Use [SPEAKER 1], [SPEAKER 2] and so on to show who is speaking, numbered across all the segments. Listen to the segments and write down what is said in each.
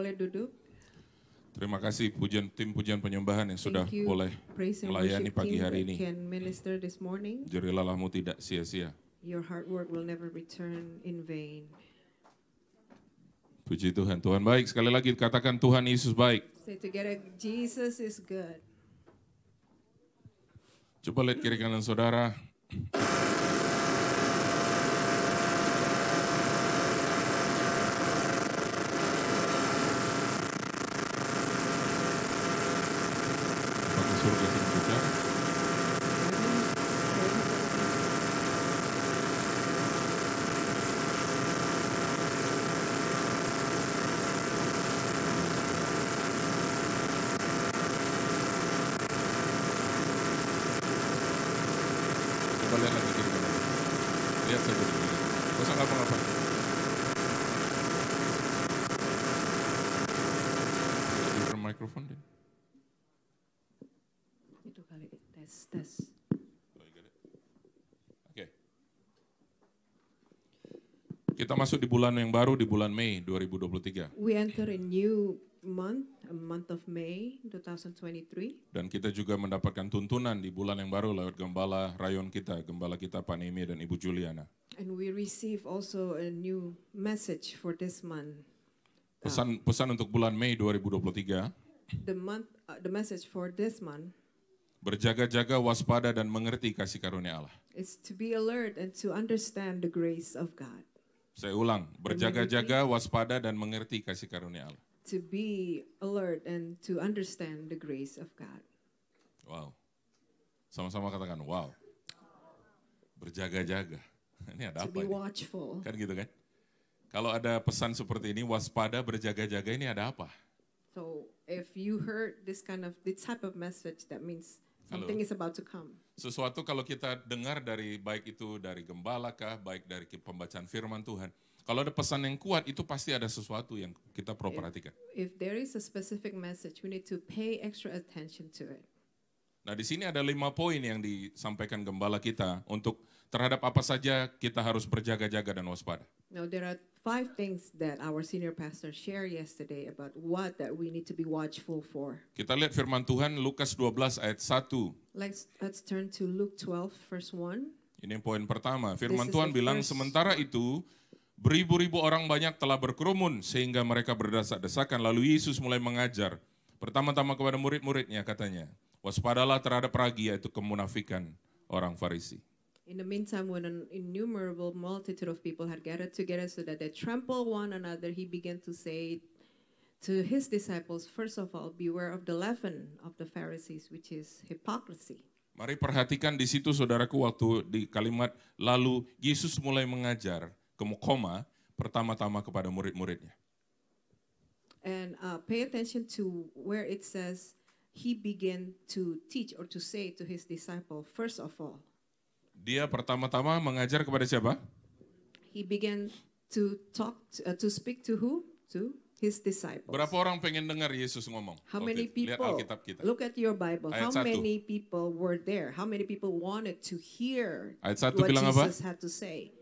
[SPEAKER 1] boleh duduk.
[SPEAKER 2] Terima kasih tim pujian penyembahan yang sudah
[SPEAKER 1] Thank you,
[SPEAKER 2] boleh
[SPEAKER 1] praise and
[SPEAKER 2] melayani
[SPEAKER 1] worship
[SPEAKER 2] pagi
[SPEAKER 1] team
[SPEAKER 2] hari
[SPEAKER 1] that
[SPEAKER 2] ini.
[SPEAKER 1] can minister this morning.
[SPEAKER 2] Jerih-lelahmu tidak sia-sia.
[SPEAKER 1] Your hard work will never return in vain.
[SPEAKER 2] Puji Tuhan, Tuhan baik. Sekali lagi katakan Tuhan Yesus baik.
[SPEAKER 1] Say together, Jesus is good.
[SPEAKER 2] Coba lihat kiri kanan saudara. Apakah surga sedang bicara? Coba lihat lagi kiri kanan. Lihat saja begini. Gak usah ngapa-ngapa. Different microphone deh.
[SPEAKER 1] Itu kali, tes.
[SPEAKER 2] Oke. Kita masuk di bulan yang baru, di bulan Mei 2023.
[SPEAKER 1] We enter a new month, a month of May 2023.
[SPEAKER 2] Dan kita juga mendapatkan tuntunan di bulan yang baru lewat gembala rayon kita, gembala kita Pak Nehemia dan Ibu Juliana.
[SPEAKER 1] And we receive also a new message for this month.
[SPEAKER 2] Pesan untuk bulan Mei 2023,
[SPEAKER 1] The message for this month
[SPEAKER 2] berjaga-jaga, waspada dan mengerti kasih karunia Allah.
[SPEAKER 1] is to be alert and to understand the grace of God.
[SPEAKER 2] Saya ulang, berjaga-jaga, waspada dan mengerti kasih karunia Allah.
[SPEAKER 1] To be alert and to understand the grace of God.
[SPEAKER 2] Wow. Sama-sama katakan, wow. Berjaga-jaga. Ini ada
[SPEAKER 1] To
[SPEAKER 2] apa
[SPEAKER 1] be
[SPEAKER 2] ini?
[SPEAKER 1] watchful.
[SPEAKER 2] Kan gitu kan? Kalau ada pesan seperti ini, waspada, berjaga-jaga, ini ada apa?
[SPEAKER 1] So if you heard this type of message, that means something is about to come.
[SPEAKER 2] Sesuatu kalau kita dengar dari baik itu dari gembala kah, baik dari pembacaan firman Tuhan. Kalau ada pesan yang kuat, itu pasti ada sesuatu yang kita perlu perhatikan.
[SPEAKER 1] If there is a specific message, we need to pay extra attention to it.
[SPEAKER 2] Nah, di sini ada 5 poin yang disampaikan gembala kita untuk terhadap apa saja kita harus berjaga-jaga dan waspada.
[SPEAKER 1] Now there are 5 things that our senior pastor shared yesterday about what that we need to be watchful for.
[SPEAKER 2] Kita lihat firman Tuhan Lukas 12 ayat 1.
[SPEAKER 1] Let's turn to Luke 12 verse 1.
[SPEAKER 2] Ini poin pertama. Firman
[SPEAKER 1] This is
[SPEAKER 2] Tuhan
[SPEAKER 1] the
[SPEAKER 2] bilang,
[SPEAKER 1] first.
[SPEAKER 2] sementara itu beribu-ribu orang banyak telah berkerumun sehingga mereka berdesak-desakan. Lalu Yesus mulai mengajar. Pertama-tama kepada murid-muridnya katanya, waspadalah terhadap ragi, yaitu kemunafikan orang Farisi.
[SPEAKER 1] In the meantime, when an innumerable multitude of people had gathered together so that they trample one another, he began to say to his disciples, first of all, beware of the leaven of the Pharisees, which is hypocrisy.
[SPEAKER 2] Mari perhatikan di situ saudaraku, waktu di kalimat lalu Yesus mulai mengajar, koma, pertama-tama kepada murid-muridnya.
[SPEAKER 1] And pay attention to where it says he began to teach or to say to his disciple, first of all.
[SPEAKER 2] Dia pertama-tama mengajar kepada siapa?
[SPEAKER 1] He began to speak to who? To his disciples.
[SPEAKER 2] Berapa orang pengen dengar Yesus ngomong?
[SPEAKER 1] How many
[SPEAKER 2] Lihat
[SPEAKER 1] people?
[SPEAKER 2] Alkitab kita.
[SPEAKER 1] Look at your Bible.
[SPEAKER 2] Ayat
[SPEAKER 1] How
[SPEAKER 2] 1.
[SPEAKER 1] many people were there? How many people wanted to hear
[SPEAKER 2] Ayat 1
[SPEAKER 1] what
[SPEAKER 2] bilang apa?
[SPEAKER 1] Jesus had to say?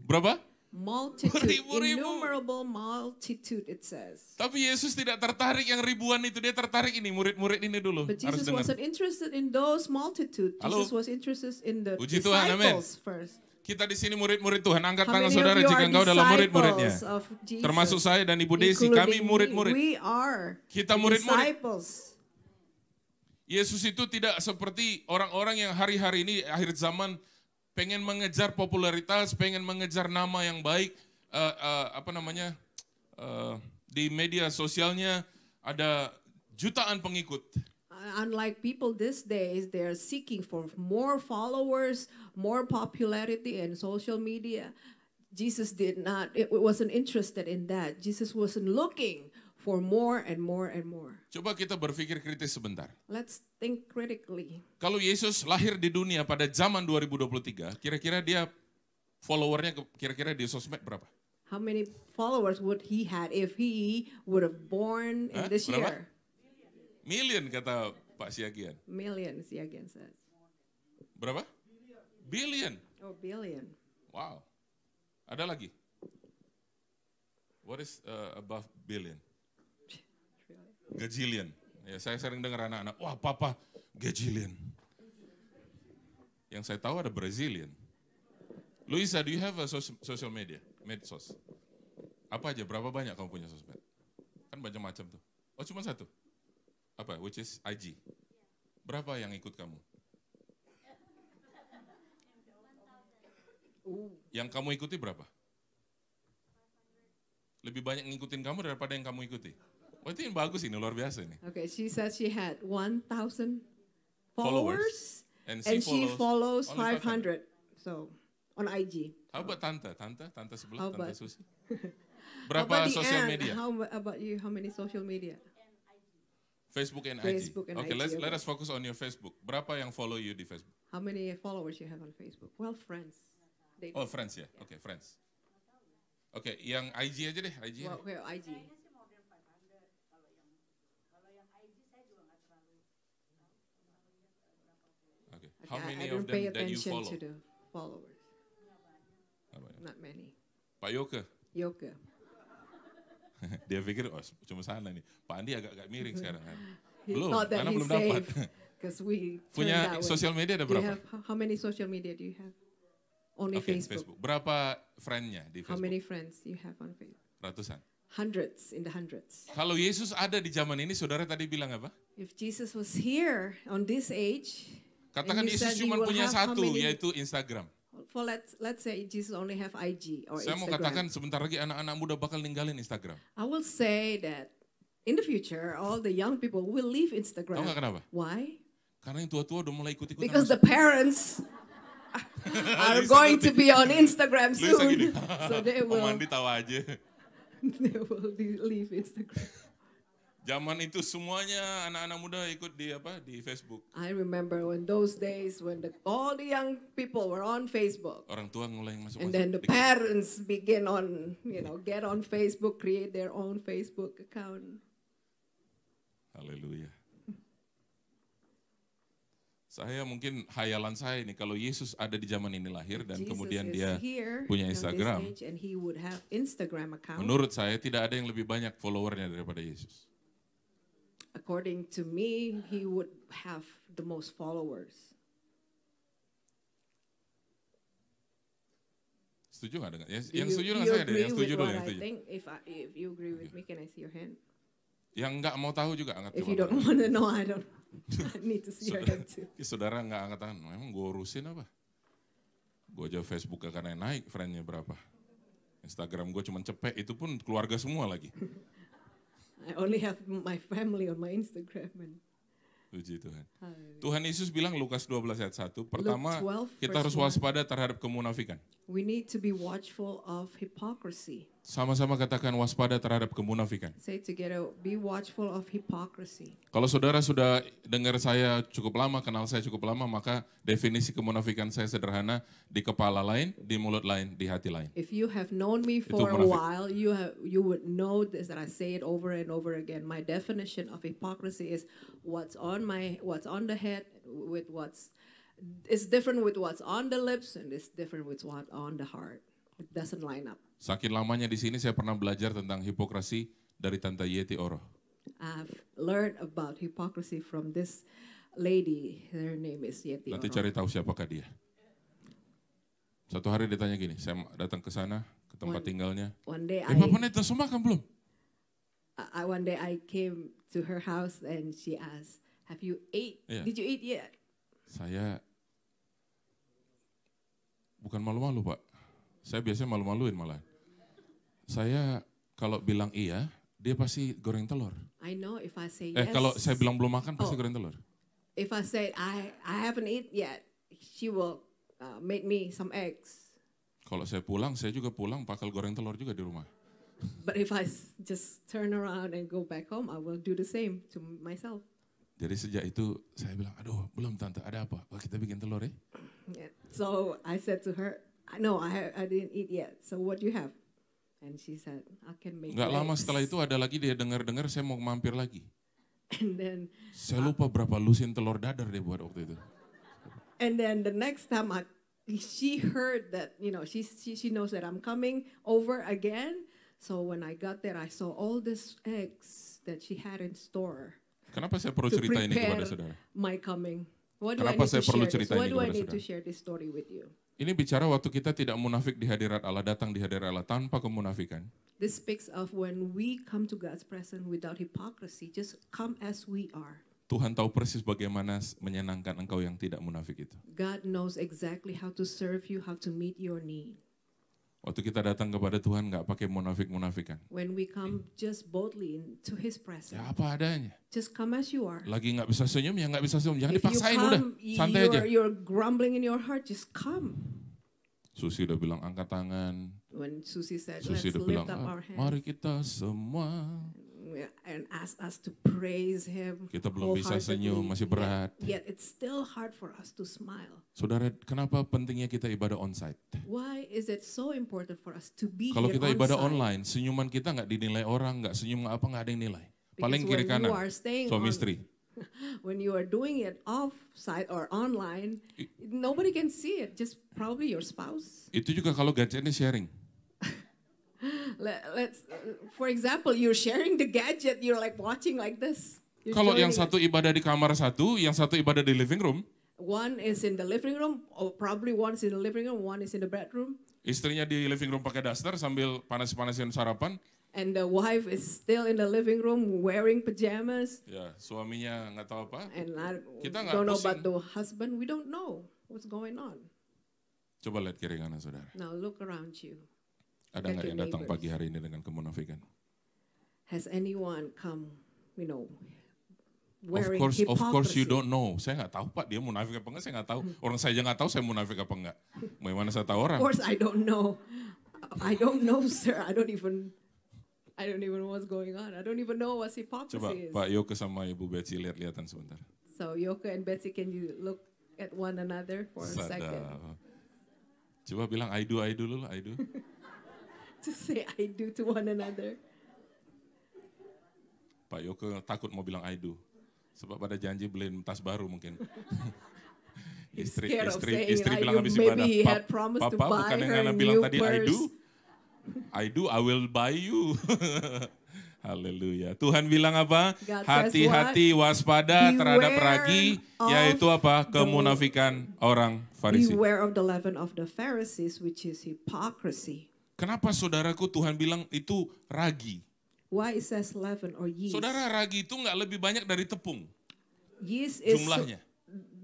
[SPEAKER 2] Berapa?
[SPEAKER 1] Multitude,
[SPEAKER 2] Beribu-ribu.
[SPEAKER 1] innumerable multitude, it says.
[SPEAKER 2] Tapi Yesus tidak tertarik yang ribuan itu, dia tertarik ini, murid-murid ini dulu.
[SPEAKER 1] But
[SPEAKER 2] Harus
[SPEAKER 1] Jesus
[SPEAKER 2] dengar.
[SPEAKER 1] wasn't interested in those multitude.
[SPEAKER 2] Halo?
[SPEAKER 1] Jesus was interested in the
[SPEAKER 2] Puji Tuhan, amin.
[SPEAKER 1] disciples first.
[SPEAKER 2] Kita di sini murid-murid Tuhan, angkat
[SPEAKER 1] How
[SPEAKER 2] tangan
[SPEAKER 1] many of
[SPEAKER 2] saudara
[SPEAKER 1] you
[SPEAKER 2] jika
[SPEAKER 1] are
[SPEAKER 2] engkau adalah murid-muridnya.
[SPEAKER 1] disciples of Jesus?
[SPEAKER 2] Termasuk saya dan Ibu Desi,
[SPEAKER 1] Including
[SPEAKER 2] kami murid-murid.
[SPEAKER 1] We are
[SPEAKER 2] Kita
[SPEAKER 1] the
[SPEAKER 2] murid-murid.
[SPEAKER 1] disciples.
[SPEAKER 2] Yesus itu tidak seperti orang-orang yang hari-hari ini akhir zaman pengen mengejar popularitas, pengen mengejar nama yang baik, di media sosialnya ada jutaan pengikut.
[SPEAKER 1] Unlike people these days, they are seeking for more followers, more popularity in social media. Jesus wasn't interested in that. Jesus wasn't looking for more and more and more.
[SPEAKER 2] Coba kita berpikir kritis sebentar.
[SPEAKER 1] Let's think critically.
[SPEAKER 2] Kalau Yesus lahir di dunia pada zaman 2023, kira-kira dia followernya kira-kira di sosmed berapa?
[SPEAKER 1] How many followers would he had if he would have born in this
[SPEAKER 2] Berapa?
[SPEAKER 1] year?
[SPEAKER 2] Million kata Pak Siagian.
[SPEAKER 1] Millions, Yagan says.
[SPEAKER 2] Berapa? Billion.
[SPEAKER 1] Oh, billion.
[SPEAKER 2] Wow. Ada lagi? What is above billion? Gajillion. Ya, saya sering dengar anak-anak, wah papa gajillion. Yang saya tahu ada Brazilian. Luisa, do you have a social media? Medsos. Apa aja, berapa banyak kamu punya sosmed? Kan macam-macam tuh. Oh cuma satu? Apa, which is IG? Berapa yang ikut kamu? Yang kamu ikuti berapa? Lebih banyak ngikutin kamu daripada yang kamu ikuti. Oh itu yang bagus ini, luar biasa ini.
[SPEAKER 1] Okay, she said she had 1,000 followers
[SPEAKER 2] And
[SPEAKER 1] and she follows
[SPEAKER 2] only
[SPEAKER 1] 500. So on IG.
[SPEAKER 2] How about Tante sebelah,
[SPEAKER 1] How
[SPEAKER 2] Tante
[SPEAKER 1] about-
[SPEAKER 2] Susi.
[SPEAKER 1] How
[SPEAKER 2] Berapa
[SPEAKER 1] about the
[SPEAKER 2] sosial
[SPEAKER 1] Ann?
[SPEAKER 2] media?
[SPEAKER 1] How about you? How many social media?
[SPEAKER 2] Facebook and
[SPEAKER 1] Facebook
[SPEAKER 2] IG.
[SPEAKER 1] and
[SPEAKER 2] Okay,
[SPEAKER 1] IG,
[SPEAKER 2] let
[SPEAKER 1] okay.
[SPEAKER 2] us focus on your Facebook. Berapa yang follow you di Facebook?
[SPEAKER 1] How many followers you have on Facebook? Well, friends. They
[SPEAKER 2] Oh, friends ya. Oke, friends. Oke, yang IG aja deh, IG.
[SPEAKER 1] well, IG.
[SPEAKER 2] Oke.
[SPEAKER 1] Okay,
[SPEAKER 2] How many
[SPEAKER 1] I
[SPEAKER 2] of
[SPEAKER 1] don't pay
[SPEAKER 2] them that you
[SPEAKER 1] attention
[SPEAKER 2] follow?
[SPEAKER 1] to the followers.
[SPEAKER 2] Apa ya?
[SPEAKER 1] Not many.
[SPEAKER 2] Pak Yoke,
[SPEAKER 1] Yoke.
[SPEAKER 2] dia pikir oh cuma sana nih. Pak Andi agak miring sekarang.
[SPEAKER 1] He
[SPEAKER 2] Belum,
[SPEAKER 1] thought that
[SPEAKER 2] karena
[SPEAKER 1] he's
[SPEAKER 2] belum dapat.
[SPEAKER 1] safe because we turned
[SPEAKER 2] Punya
[SPEAKER 1] that way.
[SPEAKER 2] sosial media ada
[SPEAKER 1] Do you
[SPEAKER 2] berapa?
[SPEAKER 1] have how many social media do you have? Only
[SPEAKER 2] Oke,
[SPEAKER 1] Facebook.
[SPEAKER 2] Berapa friend-nya di
[SPEAKER 1] How
[SPEAKER 2] Facebook?
[SPEAKER 1] many friends you have on Facebook?
[SPEAKER 2] Ratusan.
[SPEAKER 1] Hundreds, in the hundreds.
[SPEAKER 2] Kalau Yesus ada di zaman ini, saudara tadi bilang apa?
[SPEAKER 1] If Jesus was here on this age,
[SPEAKER 2] Katakan
[SPEAKER 1] and he
[SPEAKER 2] Yesus
[SPEAKER 1] said he
[SPEAKER 2] cuma
[SPEAKER 1] will
[SPEAKER 2] punya
[SPEAKER 1] have how
[SPEAKER 2] satu,
[SPEAKER 1] many-
[SPEAKER 2] yaitu Instagram.
[SPEAKER 1] for let's say Jesus only have IG or
[SPEAKER 2] Saya mau
[SPEAKER 1] Instagram.
[SPEAKER 2] katakan sebentar lagi anak-anak muda bakal ninggalin Instagram.
[SPEAKER 1] I will say that in the future, all the young people will leave
[SPEAKER 2] Tahu
[SPEAKER 1] Instagram.
[SPEAKER 2] nggak kenapa?
[SPEAKER 1] Why?
[SPEAKER 2] Karena yang tua-tua udah mulai ikut-ikutan.
[SPEAKER 1] Because the
[SPEAKER 2] masuk.
[SPEAKER 1] parents are
[SPEAKER 2] Lisa
[SPEAKER 1] going
[SPEAKER 2] ngerti.
[SPEAKER 1] to be on Instagram
[SPEAKER 2] Luisa gini.
[SPEAKER 1] soon, so they
[SPEAKER 2] Om
[SPEAKER 1] will
[SPEAKER 2] Andi tawa aja.
[SPEAKER 1] they will leave Instagram.
[SPEAKER 2] Zaman itu semuanya anak-anak muda ikut di Facebook.
[SPEAKER 1] I remember when those days when all the young people were on Facebook.
[SPEAKER 2] Orang tua mulai masuk.
[SPEAKER 1] And then the parents begin on, get on Facebook, create their own Facebook account.
[SPEAKER 2] Haleluya. Saya mungkin hayalan saya ini kalau Yesus ada di zaman ini lahir dan
[SPEAKER 1] Jesus
[SPEAKER 2] kemudian
[SPEAKER 1] is
[SPEAKER 2] dia
[SPEAKER 1] here
[SPEAKER 2] punya
[SPEAKER 1] on this
[SPEAKER 2] Instagram.
[SPEAKER 1] age and he would have Instagram account.
[SPEAKER 2] Menurut saya tidak ada yang lebih banyak followernya daripada Yesus.
[SPEAKER 1] According to me, he would have the most followers.
[SPEAKER 2] Setuju nggak dengan? Yang
[SPEAKER 1] Do
[SPEAKER 2] setuju
[SPEAKER 1] you
[SPEAKER 2] dengan saya deh,
[SPEAKER 1] agree
[SPEAKER 2] yang setuju
[SPEAKER 1] with
[SPEAKER 2] dulu,
[SPEAKER 1] what
[SPEAKER 2] yang
[SPEAKER 1] I
[SPEAKER 2] setuju.
[SPEAKER 1] think? If you agree with me, can I see your hand?
[SPEAKER 2] Yang nggak mau tahu juga angkat
[SPEAKER 1] If
[SPEAKER 2] tangan.
[SPEAKER 1] you don't want to know, I need to see your
[SPEAKER 2] Saudara,
[SPEAKER 1] hand too.
[SPEAKER 2] saudara nggak angkat tangan, emang gue urusin apa? Gue aja Facebook karena naik friendnya berapa. Instagram gue cuma cepet, itu pun keluarga semua lagi.
[SPEAKER 1] I only have my family on my Instagram. And,
[SPEAKER 2] Puji Tuhan.
[SPEAKER 1] Hallelujah.
[SPEAKER 2] Tuhan Yesus bilang Lukas 12 ayat 1, pertama
[SPEAKER 1] 12
[SPEAKER 2] kita harus
[SPEAKER 1] verse 1.
[SPEAKER 2] waspada terhadap kemunafikan.
[SPEAKER 1] We need to be watchful of hypocrisy.
[SPEAKER 2] Sama-sama katakan waspada terhadap kemunafikan.
[SPEAKER 1] Say together, be watchful of hypocrisy.
[SPEAKER 2] Kalau saudara sudah dengar saya cukup lama, kenal saya cukup lama, maka definisi kemunafikan saya sederhana, di kepala lain, di mulut lain, di hati lain.
[SPEAKER 1] If you have known me for a
[SPEAKER 2] munafik.
[SPEAKER 1] while, you would know this, that I say it over and over again. My definition of hypocrisy is what's on the head with it's different with what's on the lips and it's different with what's on the heart. It doesn't line up.
[SPEAKER 2] Saking lamanya di sini saya pernah belajar tentang hipokrasi dari Tante Yeti Oro.
[SPEAKER 1] I've learned about hypocrisy from this lady. Her name is Yeti
[SPEAKER 2] Nanti
[SPEAKER 1] Oro.
[SPEAKER 2] cari tahu siapakah dia. Satu hari dia tanya gini, saya datang ke sana, ke tempat tinggalnya.
[SPEAKER 1] One day
[SPEAKER 2] Papa Net semua kan belum?
[SPEAKER 1] one day I came to her house and she asked, "Have you ate?
[SPEAKER 2] Yeah.
[SPEAKER 1] Did you eat yet?"
[SPEAKER 2] Saya bukan malu-malu Pak. Saya biasanya malu-maluin malah. Saya kalau bilang iya, dia pasti goreng telur.
[SPEAKER 1] I know if I say yes.
[SPEAKER 2] Kalau saya bilang belum makan pasti
[SPEAKER 1] Oh.
[SPEAKER 2] goreng telur.
[SPEAKER 1] If I say I haven't eaten yet, she will make me some eggs.
[SPEAKER 2] Kalau saya pulang, saya juga pulang bakal goreng telur juga di rumah.
[SPEAKER 1] But if I just turn around and go back home, I will do the same to myself.
[SPEAKER 2] Jadi sejak itu saya bilang, aduh belum tante, ada apa? Wah, kita bikin telur ya.
[SPEAKER 1] Yeah. So I said to her, "No, I didn't eat yet. So what do you have?" And she said, "I can make."
[SPEAKER 2] Nggak lama
[SPEAKER 1] eggs."
[SPEAKER 2] setelah itu ada lagi dia dengar-dengar saya mau mampir lagi.
[SPEAKER 1] And then
[SPEAKER 2] Saya lupa berapa lusin telur dadar dia buat waktu itu.
[SPEAKER 1] the next time she heard that she knows that I'm coming over again. So when I got there, I saw all these eggs that she had in store
[SPEAKER 2] Kenapa saya perlu
[SPEAKER 1] to
[SPEAKER 2] cerita ini kepada
[SPEAKER 1] prepare
[SPEAKER 2] saudara?
[SPEAKER 1] my coming. What do I
[SPEAKER 2] Kenapa
[SPEAKER 1] need
[SPEAKER 2] saya
[SPEAKER 1] to
[SPEAKER 2] perlu
[SPEAKER 1] share this?
[SPEAKER 2] cerita
[SPEAKER 1] Why
[SPEAKER 2] ini
[SPEAKER 1] do I
[SPEAKER 2] kepada
[SPEAKER 1] need to
[SPEAKER 2] saudara?
[SPEAKER 1] share this story with you?
[SPEAKER 2] Ini bicara waktu kita tidak munafik di hadirat Allah, datang di hadirat Allah tanpa kemunafikan.
[SPEAKER 1] This speaks of when we come to God's presence without hypocrisy, just come as we are.
[SPEAKER 2] Tuhan tahu persis bagaimana menyenangkan engkau yang tidak munafik itu.
[SPEAKER 1] God knows exactly how to serve you, how to meet your need.
[SPEAKER 2] Waktu kita datang kepada Tuhan nggak pakai munafik-munafikan.
[SPEAKER 1] When we come just boldly into His presence,
[SPEAKER 2] Ya apa adanya.
[SPEAKER 1] just come as you are.
[SPEAKER 2] Lagi nggak bisa senyum ya nggak bisa senyum. Jangan
[SPEAKER 1] If you
[SPEAKER 2] dipaksain udah,
[SPEAKER 1] come,
[SPEAKER 2] santai aja.
[SPEAKER 1] you're grumbling in your heart, just come.
[SPEAKER 2] Susi udah bilang angkat tangan.
[SPEAKER 1] When Susie said,
[SPEAKER 2] Susi
[SPEAKER 1] let's
[SPEAKER 2] udah bilang,
[SPEAKER 1] lift up our hands
[SPEAKER 2] mari kita semua.
[SPEAKER 1] and ask us to praise Him
[SPEAKER 2] Kita belum bisa senyum, masih berat.
[SPEAKER 1] Yet it's still hard for us to smile.
[SPEAKER 2] Saudara, kenapa pentingnya kita ibadah onsite?
[SPEAKER 1] Why is it so important for us to be
[SPEAKER 2] Kalau
[SPEAKER 1] here
[SPEAKER 2] kita ibadah
[SPEAKER 1] on-site?
[SPEAKER 2] online, senyuman kita nggak dinilai orang, nggak senyum nggak apa nggak ada yang nilai. Paling
[SPEAKER 1] Because
[SPEAKER 2] kiri
[SPEAKER 1] when
[SPEAKER 2] kanan,
[SPEAKER 1] you are staying
[SPEAKER 2] suami
[SPEAKER 1] on-
[SPEAKER 2] istri.
[SPEAKER 1] When you are doing it off-site or online, nobody can see it, just probably your spouse.
[SPEAKER 2] Itu juga kalau gadgetnya sharing.
[SPEAKER 1] For example, you're sharing the gadget, you're like watching like this. You're
[SPEAKER 2] Kalau yang
[SPEAKER 1] joining it.
[SPEAKER 2] satu ibadah di kamar satu, yang satu ibadah di living room,
[SPEAKER 1] One is in the living room, or probably one is in the living room, one is in the bedroom,
[SPEAKER 2] istrinya di living room pakai daster sambil panas-panasin sarapan,
[SPEAKER 1] and the wife is still in the living room wearing pajamas.
[SPEAKER 2] ya suaminya nggak tahu apa.
[SPEAKER 1] And I
[SPEAKER 2] Kita nggak
[SPEAKER 1] don't know
[SPEAKER 2] pusing.
[SPEAKER 1] about the husband. We don't know what's going on.
[SPEAKER 2] Coba lihat kiri kanan saudara.
[SPEAKER 1] Now look around you.
[SPEAKER 2] Ada
[SPEAKER 1] Look
[SPEAKER 2] nggak
[SPEAKER 1] at
[SPEAKER 2] yang
[SPEAKER 1] your
[SPEAKER 2] datang
[SPEAKER 1] neighbors.
[SPEAKER 2] pagi hari ini dengan kemunafikan?
[SPEAKER 1] Has anyone come,
[SPEAKER 2] Of
[SPEAKER 1] wearing
[SPEAKER 2] course you
[SPEAKER 1] hypocrisy?
[SPEAKER 2] don't know. Saya nggak tahu Pak, dia munafik apa enggak, saya nggak tahu. Orang saya aja nggak tahu saya munafik apa enggak. Bagaimana saya tahu orang?
[SPEAKER 1] Of course, I don't know. I don't know, sir. I don't even know what's going on. I don't even know what
[SPEAKER 2] Coba
[SPEAKER 1] hypocrisy is.
[SPEAKER 2] Pak Yoke sama Ibu Betsy lihat-lihatan sebentar.
[SPEAKER 1] So Yoka and Betsy, can you look at one another for a second?
[SPEAKER 2] Coba bilang I do dulu lah, I do.
[SPEAKER 1] To say I do to one another.
[SPEAKER 2] Pak Yoke takut mau bilang I do. Sebab pada janji beliin tas baru mungkin.
[SPEAKER 1] He's scared of saying
[SPEAKER 2] istri
[SPEAKER 1] I
[SPEAKER 2] bilang
[SPEAKER 1] do.
[SPEAKER 2] habis
[SPEAKER 1] Maybe
[SPEAKER 2] ibadah,
[SPEAKER 1] he had promised to
[SPEAKER 2] Papa
[SPEAKER 1] buy
[SPEAKER 2] bukan yang
[SPEAKER 1] her
[SPEAKER 2] Nana
[SPEAKER 1] a
[SPEAKER 2] bilang
[SPEAKER 1] new
[SPEAKER 2] tadi
[SPEAKER 1] purse.
[SPEAKER 2] I do, I will buy you. Haleluya. Tuhan bilang apa?
[SPEAKER 1] God says
[SPEAKER 2] Hati-hati waspada terhadap
[SPEAKER 1] Beware
[SPEAKER 2] ragi,
[SPEAKER 1] of
[SPEAKER 2] yaitu apa?
[SPEAKER 1] the-
[SPEAKER 2] Kemunafikan orang Farisi.
[SPEAKER 1] Beware of the leaven of the Pharisees, which is hypocrisy.
[SPEAKER 2] Kenapa saudaraku Tuhan bilang itu ragi?
[SPEAKER 1] Why it says leaven or yeast?
[SPEAKER 2] Saudara, ragi itu nggak lebih banyak dari tepung
[SPEAKER 1] Yeast is
[SPEAKER 2] jumlahnya.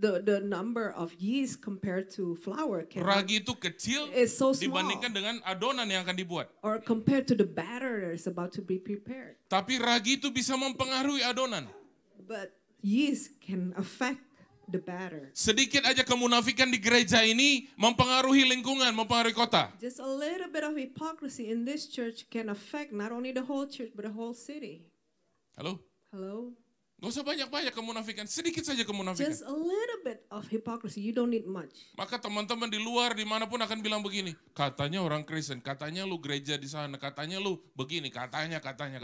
[SPEAKER 1] the number of yeast compared to flour
[SPEAKER 2] Ragi itu kecil
[SPEAKER 1] is so small,
[SPEAKER 2] dibandingkan dengan adonan yang akan dibuat.
[SPEAKER 1] or compared to the batter that is about to be prepared.
[SPEAKER 2] Tapi ragi itu bisa mempengaruhi adonan.
[SPEAKER 1] But yeast can affect the batter.
[SPEAKER 2] Sedikit aja kemunafikan di gereja ini mempengaruhi lingkungan, mempengaruhi kota.
[SPEAKER 1] Just a little bit of hypocrisy in this church can affect not only the whole church but the whole city.
[SPEAKER 2] Halo?
[SPEAKER 1] Hello?
[SPEAKER 2] Gak usah banyak-banyak kemunafikan, sedikit saja kemunafikan.
[SPEAKER 1] Just a little bit of hypocrisy. You don't need much.
[SPEAKER 2] Maka teman-teman di luar dimanapun akan bilang begini, katanya orang Kristen, katanya lu gereja di sana, katanya lu begini, katanya.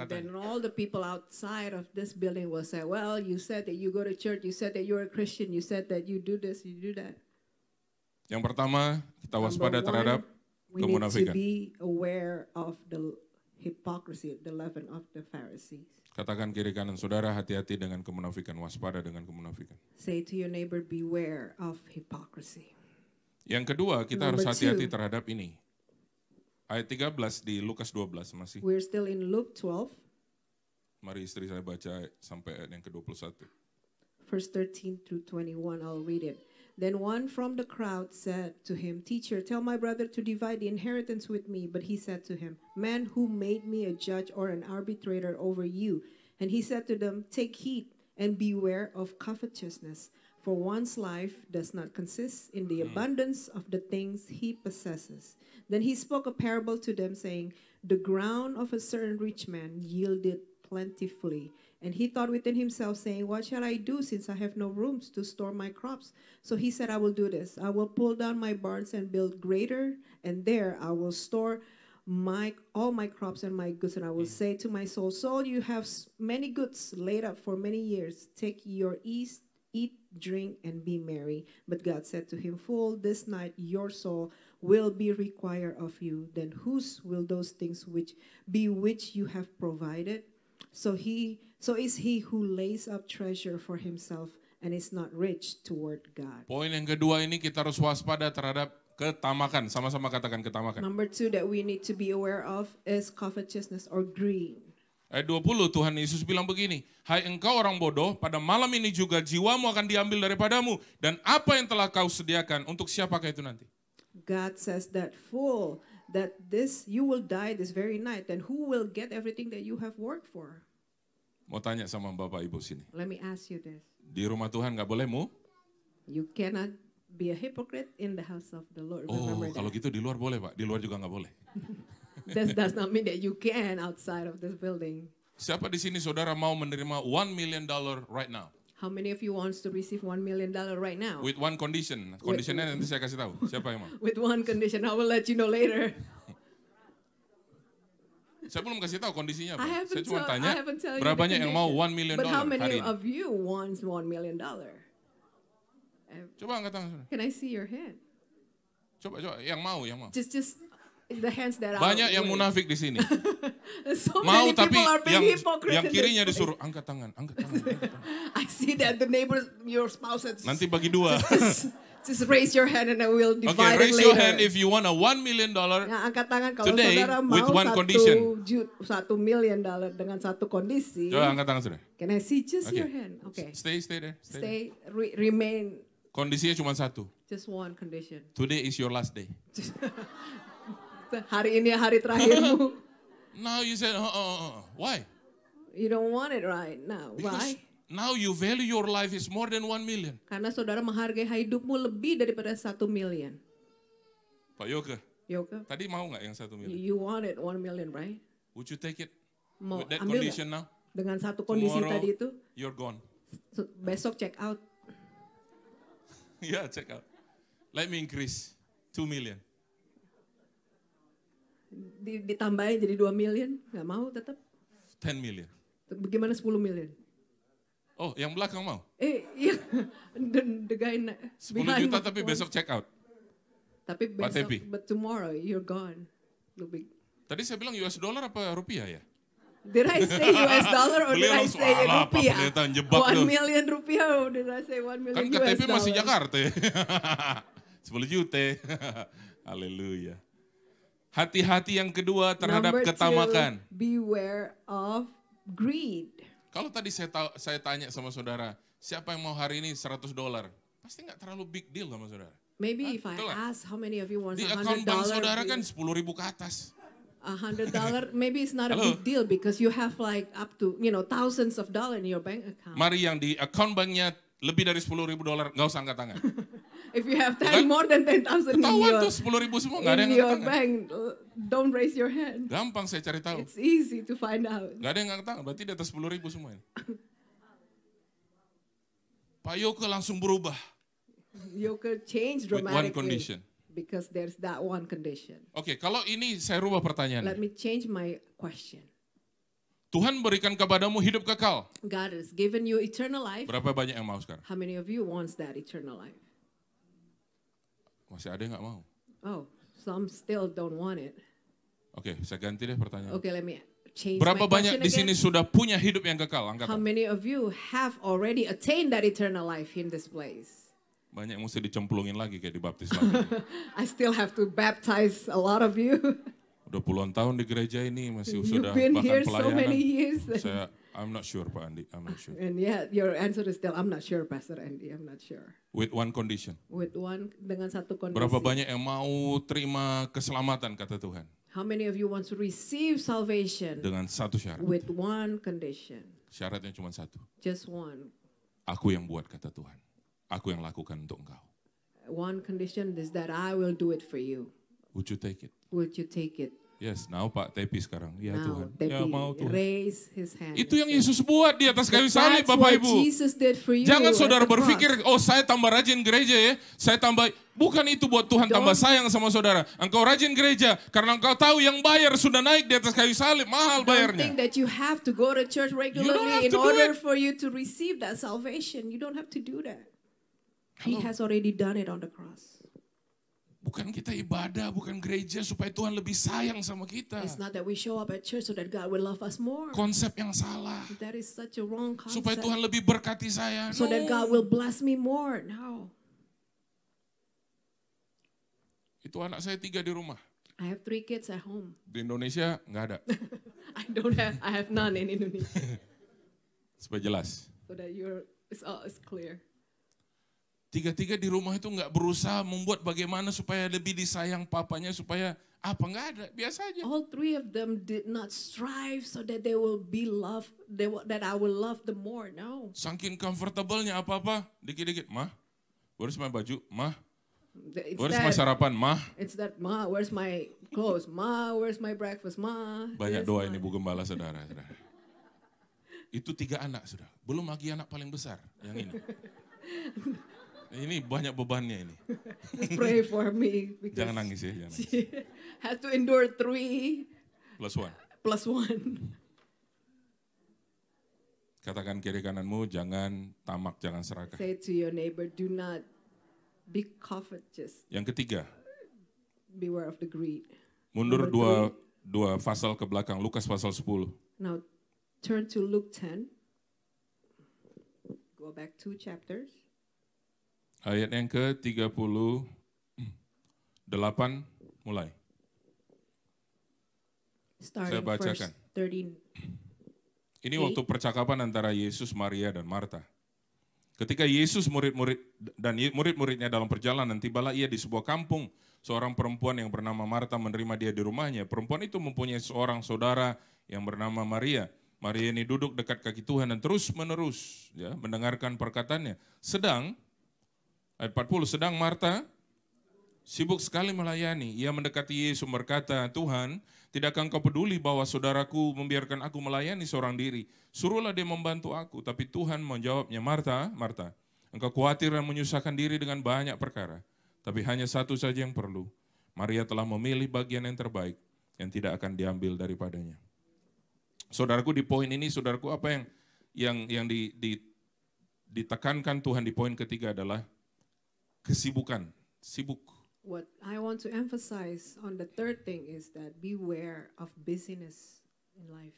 [SPEAKER 1] Then all the people outside of this building will say, well, you said that you go to church, you said that you're a Christian, you said that you do this, you do that.
[SPEAKER 2] Yang pertama, kita waspada
[SPEAKER 1] Number
[SPEAKER 2] terhadap
[SPEAKER 1] one, we need to
[SPEAKER 2] kemunafikan.
[SPEAKER 1] be aware of the hypocrisy, the leaven of the Pharisees.
[SPEAKER 2] Katakan kiri kanan, saudara hati-hati dengan kemunafikan, waspada dengan kemunafikan.
[SPEAKER 1] Say to your neighbor, beware of hypocrisy.
[SPEAKER 2] Yang kedua, kita harus
[SPEAKER 1] Number
[SPEAKER 2] hati-hati
[SPEAKER 1] two.
[SPEAKER 2] terhadap ini. Ayat 13 di Lukas 12 masih.
[SPEAKER 1] We're still in Luke 12,
[SPEAKER 2] Mari istri saya baca sampai ayat yang ke-21.
[SPEAKER 1] verse 13 through 21. I'll read it. Then one from the crowd said to him, Teacher, tell my brother to divide the inheritance with me. But he said to him, Man, who made me a judge or an arbitrator over you? And he said to them, Take heed and beware of covetousness, for one's life does not consist in the abundance of the things he possesses. Then he spoke a parable to them, saying, The ground of a certain rich man yielded plentifully. And he thought within himself, saying, What shall I do, since I have no rooms to store my crops? So he said, I will do this. I will pull down my barns and build greater, and there I will store all my crops and my goods. And I will say to my soul, Soul, you have many goods laid up for many years. Take your ease eat, drink, and be merry. But God said to him, Fool, this night your soul will be required of you. Then whose will those things which you have provided? So is he who lays up treasure for himself and is not rich toward God.
[SPEAKER 2] Poin yang kedua ini kita harus waspada terhadap ketamakan. Sama-sama katakan ketamakan.
[SPEAKER 1] Number 2 that we need to be aware of is covetousness or greed.
[SPEAKER 2] Ayat 20 Tuhan Yesus bilang begini, hai engkau orang bodoh, pada malam ini juga jiwamu akan diambil daripadamu, dan apa yang telah kau sediakan, untuk siapakah itu nanti?
[SPEAKER 1] God says that fool, that you will die this very night, and who will get everything that you have worked for?
[SPEAKER 2] Mau tanya sama Bapak Ibu sini.
[SPEAKER 1] Let me ask you this.
[SPEAKER 2] Di rumah Tuhan gak boleh
[SPEAKER 1] You cannot be a hypocrite in the house of the Lord.
[SPEAKER 2] Oh,
[SPEAKER 1] Remember
[SPEAKER 2] kalau
[SPEAKER 1] that.
[SPEAKER 2] gitu di luar boleh Pak, di luar juga gak boleh.
[SPEAKER 1] That does not mean that you can outside of this building.
[SPEAKER 2] Siapa di sini saudara mau menerima $1 million right now?
[SPEAKER 1] How many of you wants to receive $1 million right now?
[SPEAKER 2] With one condition. Conditionnya nanti saya kasih tahu. Siapa yang mau?
[SPEAKER 1] With one condition, I will let you know later.
[SPEAKER 2] Saya belum kasih tahu kondisinya
[SPEAKER 1] I
[SPEAKER 2] apa.
[SPEAKER 1] haven't
[SPEAKER 2] Saya cuma
[SPEAKER 1] tell-
[SPEAKER 2] tanya,
[SPEAKER 1] I haven't tell you
[SPEAKER 2] berapa
[SPEAKER 1] the
[SPEAKER 2] banyak yang mau
[SPEAKER 1] condition.
[SPEAKER 2] $1 million
[SPEAKER 1] But how
[SPEAKER 2] hari
[SPEAKER 1] many
[SPEAKER 2] ini?
[SPEAKER 1] of you wants $1 million?
[SPEAKER 2] Coba angkat tangan. Saudara.
[SPEAKER 1] Can I see your hand?
[SPEAKER 2] Coba, yang mau.
[SPEAKER 1] Just the hands that are
[SPEAKER 2] Banyak yang
[SPEAKER 1] waved.
[SPEAKER 2] munafik di sini.
[SPEAKER 1] So
[SPEAKER 2] Mau
[SPEAKER 1] many
[SPEAKER 2] tapi
[SPEAKER 1] people are being
[SPEAKER 2] yang
[SPEAKER 1] hypocrite in this
[SPEAKER 2] kirinya
[SPEAKER 1] place.
[SPEAKER 2] disuruh angkat tangan, angkat tangan.
[SPEAKER 1] I see that the neighbors, your spouse said,
[SPEAKER 2] Nanti bagi dua.
[SPEAKER 1] just raise your hand and I will
[SPEAKER 2] Okay,
[SPEAKER 1] divide it
[SPEAKER 2] raise
[SPEAKER 1] later.
[SPEAKER 2] your hand if you want a $1 million.
[SPEAKER 1] Nah, angkat tangan kalau
[SPEAKER 2] Today,
[SPEAKER 1] saudara mau
[SPEAKER 2] with one condition.
[SPEAKER 1] $1 million dengan satu kondisi.
[SPEAKER 2] Coba angkat tangan sudah.
[SPEAKER 1] Can I see just
[SPEAKER 2] Okay.
[SPEAKER 1] your hand? Okay.
[SPEAKER 2] Stay there.
[SPEAKER 1] Remain
[SPEAKER 2] Kondisinya cuma satu.
[SPEAKER 1] just one condition.
[SPEAKER 2] Today is your last day.
[SPEAKER 1] Hari ini hari terakhirmu.
[SPEAKER 2] Now you said, why?
[SPEAKER 1] You don't want it right now.
[SPEAKER 2] Because
[SPEAKER 1] Why?
[SPEAKER 2] now you value your life is more than 1 million.
[SPEAKER 1] Karena saudara menghargai hidupmu lebih daripada 1 million.
[SPEAKER 2] Pak Yoga,
[SPEAKER 1] Yoga,
[SPEAKER 2] tadi mau nggak yang 1 million?
[SPEAKER 1] you wanted 1 million, right?
[SPEAKER 2] Would you take it?
[SPEAKER 1] Mau
[SPEAKER 2] With that
[SPEAKER 1] ambil
[SPEAKER 2] condition now?
[SPEAKER 1] nggak? Dengan satu kondisi
[SPEAKER 2] Tomorrow,
[SPEAKER 1] tadi itu,
[SPEAKER 2] you're gone.
[SPEAKER 1] besok check out.
[SPEAKER 2] Yeah, check out. Let me increase 2 million.
[SPEAKER 1] Ditambahin jadi 2 million, nggak mau tetap.
[SPEAKER 2] 10 million.
[SPEAKER 1] Bagaimana 10 million?
[SPEAKER 2] Oh, yang belakang mau?
[SPEAKER 1] Iya, the guy
[SPEAKER 2] 10
[SPEAKER 1] behind
[SPEAKER 2] juta
[SPEAKER 1] me
[SPEAKER 2] tapi
[SPEAKER 1] wants-
[SPEAKER 2] besok check out.
[SPEAKER 1] Tapi
[SPEAKER 2] Pak
[SPEAKER 1] besok,
[SPEAKER 2] Tepi.
[SPEAKER 1] but tomorrow you're gone. You'll be.
[SPEAKER 2] Tadi saya bilang US dollar apa rupiah ya?
[SPEAKER 1] Did I say US dollar or did
[SPEAKER 2] Beliau
[SPEAKER 1] I
[SPEAKER 2] langsung,
[SPEAKER 1] say
[SPEAKER 2] "Alah, Pak
[SPEAKER 1] rupiah?
[SPEAKER 2] Pendeta, jebak
[SPEAKER 1] 1
[SPEAKER 2] lu."
[SPEAKER 1] million rupiah or did I say 1 million
[SPEAKER 2] Kan
[SPEAKER 1] US
[SPEAKER 2] KTP
[SPEAKER 1] dollar?
[SPEAKER 2] masih Jakarta ya. 10 juta. Haleluya. Hati-hati yang kedua terhadap
[SPEAKER 1] Number 2,
[SPEAKER 2] ketamakan.
[SPEAKER 1] beware of greed.
[SPEAKER 2] Kalau tadi saya tanya sama saudara, siapa yang mau hari ini $100? Pasti nggak terlalu big deal sama saudara.
[SPEAKER 1] Maybe if I
[SPEAKER 2] betul lah.
[SPEAKER 1] ask how many of you wants
[SPEAKER 2] Di
[SPEAKER 1] $100
[SPEAKER 2] account bank saudara
[SPEAKER 1] bill?
[SPEAKER 2] kan 10.000 ke atas.
[SPEAKER 1] $100, maybe it's not a
[SPEAKER 2] Halo.
[SPEAKER 1] big deal because you have like up to, thousands of dollars in your bank account.
[SPEAKER 2] Mari yang di account banknya lebih dari $10.000 nggak usah angkat tangan.
[SPEAKER 1] If you have
[SPEAKER 2] Bukan?
[SPEAKER 1] more than 10,000 in
[SPEAKER 2] Ketahuan
[SPEAKER 1] your,
[SPEAKER 2] tuh 10.000 semua nggak ada
[SPEAKER 1] in
[SPEAKER 2] yang
[SPEAKER 1] your
[SPEAKER 2] angkat tangan.
[SPEAKER 1] bank, don't raise your hand.
[SPEAKER 2] Gampang saya cari tahu.
[SPEAKER 1] It's easy to find out.
[SPEAKER 2] Nggak ada yang angkat tangan, berarti di atas 10.000 semua ini. Pak Yoko langsung berubah.
[SPEAKER 1] You could change
[SPEAKER 2] With one
[SPEAKER 1] dramatically
[SPEAKER 2] condition.
[SPEAKER 1] because there's that one condition.
[SPEAKER 2] Oke, kalau ini saya rubah
[SPEAKER 1] Let
[SPEAKER 2] pertanyaannya.
[SPEAKER 1] me change my question.
[SPEAKER 2] Tuhan berikan kepadamu hidup kekal.
[SPEAKER 1] God has given you eternal life.
[SPEAKER 2] Berapa banyak yang mau sekarang?
[SPEAKER 1] How many of you wants that eternal life?
[SPEAKER 2] Masih ada yang nggak mau?
[SPEAKER 1] Oh, some still don't want it.
[SPEAKER 2] Oke, saya ganti deh pertanyaan.
[SPEAKER 1] Okay, let me change
[SPEAKER 2] Berapa
[SPEAKER 1] my
[SPEAKER 2] banyak
[SPEAKER 1] question
[SPEAKER 2] di sini
[SPEAKER 1] again.
[SPEAKER 2] sudah punya hidup yang kekal? Angkat.
[SPEAKER 1] How
[SPEAKER 2] tangan.
[SPEAKER 1] many of you have already attained that eternal life in this place?
[SPEAKER 2] Banyak yang mesti dicemplungin lagi kayak di baptis lagi.
[SPEAKER 1] I still have to baptize a lot of you.
[SPEAKER 2] Udah puluhan tahun di gereja ini masih
[SPEAKER 1] You've
[SPEAKER 2] sudah
[SPEAKER 1] been
[SPEAKER 2] bahkan
[SPEAKER 1] here so many
[SPEAKER 2] pelayanan.
[SPEAKER 1] years.
[SPEAKER 2] I'm not sure Pak Andi, I'm not sure.
[SPEAKER 1] And yet your answer is still, I'm not sure, Pastor Andy, I'm not sure.
[SPEAKER 2] With one condition.
[SPEAKER 1] With one, dengan satu kondisi.
[SPEAKER 2] Berapa banyak yang mau terima keselamatan kata Tuhan?
[SPEAKER 1] How many of you want to receive salvation
[SPEAKER 2] Dengan satu syarat.
[SPEAKER 1] with one condition?
[SPEAKER 2] Syaratnya cuma satu.
[SPEAKER 1] Just one.
[SPEAKER 2] Aku yang buat kata Tuhan. Aku yang lakukan untuk engkau.
[SPEAKER 1] One condition is that I will do it for you.
[SPEAKER 2] Would you take it?
[SPEAKER 1] Would you take it?
[SPEAKER 2] Yes, now Pak Tepi sekarang. Ya
[SPEAKER 1] Now,
[SPEAKER 2] Tuhan,
[SPEAKER 1] Tepi
[SPEAKER 2] ya mau Tuhan.
[SPEAKER 1] raise his hand.
[SPEAKER 2] Itu yang Yesus buat di atas kayu salib,
[SPEAKER 1] That's
[SPEAKER 2] Bapak
[SPEAKER 1] what
[SPEAKER 2] Ibu.
[SPEAKER 1] Jesus did for you
[SPEAKER 2] Jangan
[SPEAKER 1] at
[SPEAKER 2] saudara
[SPEAKER 1] the
[SPEAKER 2] berpikir,
[SPEAKER 1] cross.
[SPEAKER 2] oh saya tambah rajin gereja ya, saya tambah, bukan itu buat Tuhan tambah sayang sama saudara. Engkau rajin gereja, karena engkau tahu yang bayar sudah naik di atas kayu salib, mahal
[SPEAKER 1] Don't
[SPEAKER 2] bayarnya.
[SPEAKER 1] think that you have to go to church
[SPEAKER 2] have
[SPEAKER 1] regularly in
[SPEAKER 2] to do
[SPEAKER 1] order
[SPEAKER 2] it.
[SPEAKER 1] for you to receive that salvation. You don't have to do that. He has already done it on the cross.
[SPEAKER 2] Bukan kita ibadah, bukan gereja supaya Tuhan lebih sayang sama kita.
[SPEAKER 1] It's not that we show up at church so that God will love us more.
[SPEAKER 2] Konsep yang salah.
[SPEAKER 1] That is such a wrong
[SPEAKER 2] Supaya
[SPEAKER 1] concept.
[SPEAKER 2] Tuhan lebih berkati saya.
[SPEAKER 1] So that
[SPEAKER 2] No.
[SPEAKER 1] God will bless me more. No.
[SPEAKER 2] Itu anak saya 3 di rumah.
[SPEAKER 1] I have 3 kids at home.
[SPEAKER 2] Di Indonesia nggak ada.
[SPEAKER 1] I have none in Indonesia.
[SPEAKER 2] Supaya jelas.
[SPEAKER 1] So that it's clear.
[SPEAKER 2] 3 di rumah itu nggak berusaha membuat bagaimana supaya lebih disayang papanya, supaya apa, nggak ada, biasa aja.
[SPEAKER 1] All 3 of them did not strive so that they will be loved, that I will love them more. No.
[SPEAKER 2] Saking comfortable-nya apa-apa, dikit-dikit, mah, where's my baju, mah, where's my sarapan, mah.
[SPEAKER 1] It's that, ma, where's my clothes, ma, where's my breakfast, ma.
[SPEAKER 2] Banyak doa ini Bu Gembala, saudara. Itu 3 anak, sudah. Belum lagi anak paling besar, yang ini. Ini banyak bebannya ini.
[SPEAKER 1] Just pray for me.
[SPEAKER 2] Jangan nangis ya. Jangan nangis.
[SPEAKER 1] She has to endure 3
[SPEAKER 2] plus
[SPEAKER 1] 1.
[SPEAKER 2] Katakan kiri kananmu, jangan tamak, jangan serakah.
[SPEAKER 1] Say to your neighbor, do not be covetous.
[SPEAKER 2] Yang ketiga,
[SPEAKER 1] Beware of the greed.
[SPEAKER 2] mundur
[SPEAKER 1] Number
[SPEAKER 2] 2 pasal ke belakang, Lukas pasal 10.
[SPEAKER 1] Now, turn to Luke 10. Go back 2 chapters.
[SPEAKER 2] Ayat yang ke-38 mulai.
[SPEAKER 1] Starting
[SPEAKER 2] bacakan.
[SPEAKER 1] verse 13.
[SPEAKER 2] Ini waktu percakapan antara Yesus, Maria, dan Marta. Ketika Yesus murid-muridnya dalam perjalanan, tibalah ia di sebuah kampung. Seorang perempuan yang bernama Marta menerima dia di rumahnya. Perempuan itu mempunyai seorang saudara yang bernama Maria. Maria ini duduk dekat kaki Tuhan dan terus-menerus ya, mendengarkan perkataannya. Sedang, ayat 40, sedang Marta sibuk sekali melayani. Ia mendekati Yesus berkata, Tuhan, tidakkah engkau peduli bahwa saudaraku membiarkan aku melayani seorang diri? Suruhlah dia membantu aku. Tapi Tuhan menjawabnya, Marta, Marta, engkau khawatir dan menyusahkan diri dengan banyak perkara. Tapi hanya satu saja yang perlu. Maria telah memilih bagian yang terbaik yang tidak akan diambil daripadanya. Saudaraku, di poin ini, saudaraku, apa yang ditekankan Tuhan di poin ketiga adalah kesibukan, sibuk.
[SPEAKER 1] What I want to emphasize on the third thing is that beware of busyness in life.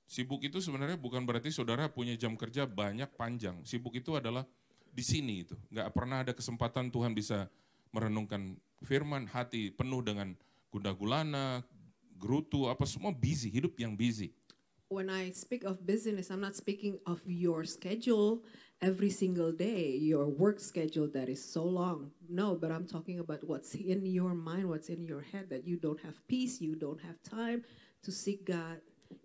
[SPEAKER 2] Sibuk itu sebenarnya bukan berarti saudara punya jam kerja banyak panjang. Sibuk itu adalah di sini itu. Nggak pernah ada kesempatan Tuhan bisa merenungkan firman, hati penuh dengan gundah gulana, gerutu, apa semua busy, hidup yang busy.
[SPEAKER 1] When I speak of busyness, I'm not speaking of your schedule every single day, your work schedule that is so long. No, but I'm talking about what's in your mind, what's in your head, that you don't have peace, you don't have time to seek God,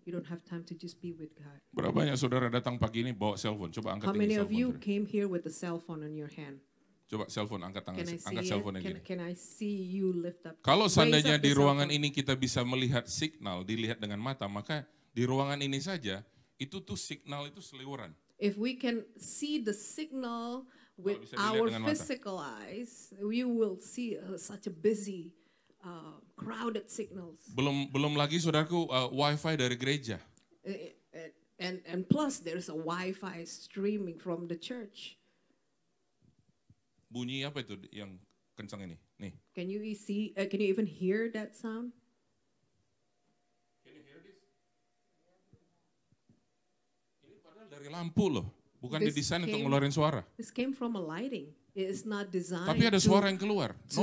[SPEAKER 1] you don't have time to just be with God.
[SPEAKER 2] Berapa banyak saudara datang pagi ini bawa cellphone? Coba angkat
[SPEAKER 1] How
[SPEAKER 2] ini
[SPEAKER 1] many of
[SPEAKER 2] cellphone.
[SPEAKER 1] you
[SPEAKER 2] Saudara.
[SPEAKER 1] came here with a cell phone on your hand?
[SPEAKER 2] Coba cellphone, angkat tangan,
[SPEAKER 1] Can I
[SPEAKER 2] angkat
[SPEAKER 1] see
[SPEAKER 2] cellphone
[SPEAKER 1] it?
[SPEAKER 2] gini.
[SPEAKER 1] Can I see you lift up?
[SPEAKER 2] Kalau
[SPEAKER 1] raise
[SPEAKER 2] seandainya
[SPEAKER 1] up
[SPEAKER 2] di
[SPEAKER 1] the
[SPEAKER 2] ruangan
[SPEAKER 1] cell phone?
[SPEAKER 2] ini kita bisa melihat signal, dilihat dengan mata, maka di ruangan ini saja, itu tuh signal itu seliweran.
[SPEAKER 1] If we can see the signal with
[SPEAKER 2] bisa dilihat
[SPEAKER 1] our
[SPEAKER 2] dengan mata.
[SPEAKER 1] physical eyes, we will see such a busy, crowded signals.
[SPEAKER 2] Belum lagi saudaraku wifi dari gereja.
[SPEAKER 1] And plus, there's a Wi-Fi streaming from the church.
[SPEAKER 2] Bunyi apa itu yang kencang ini? Nih.
[SPEAKER 1] Can you see? Can you even hear that sound?
[SPEAKER 2] Ini padahal dari lampu loh, bukan
[SPEAKER 1] This
[SPEAKER 2] didesain untuk
[SPEAKER 1] came-
[SPEAKER 2] ngeluarin suara.
[SPEAKER 1] This came from a lighting. It is not designed
[SPEAKER 2] Tapi ada
[SPEAKER 1] to,
[SPEAKER 2] suara yang keluar,
[SPEAKER 1] to-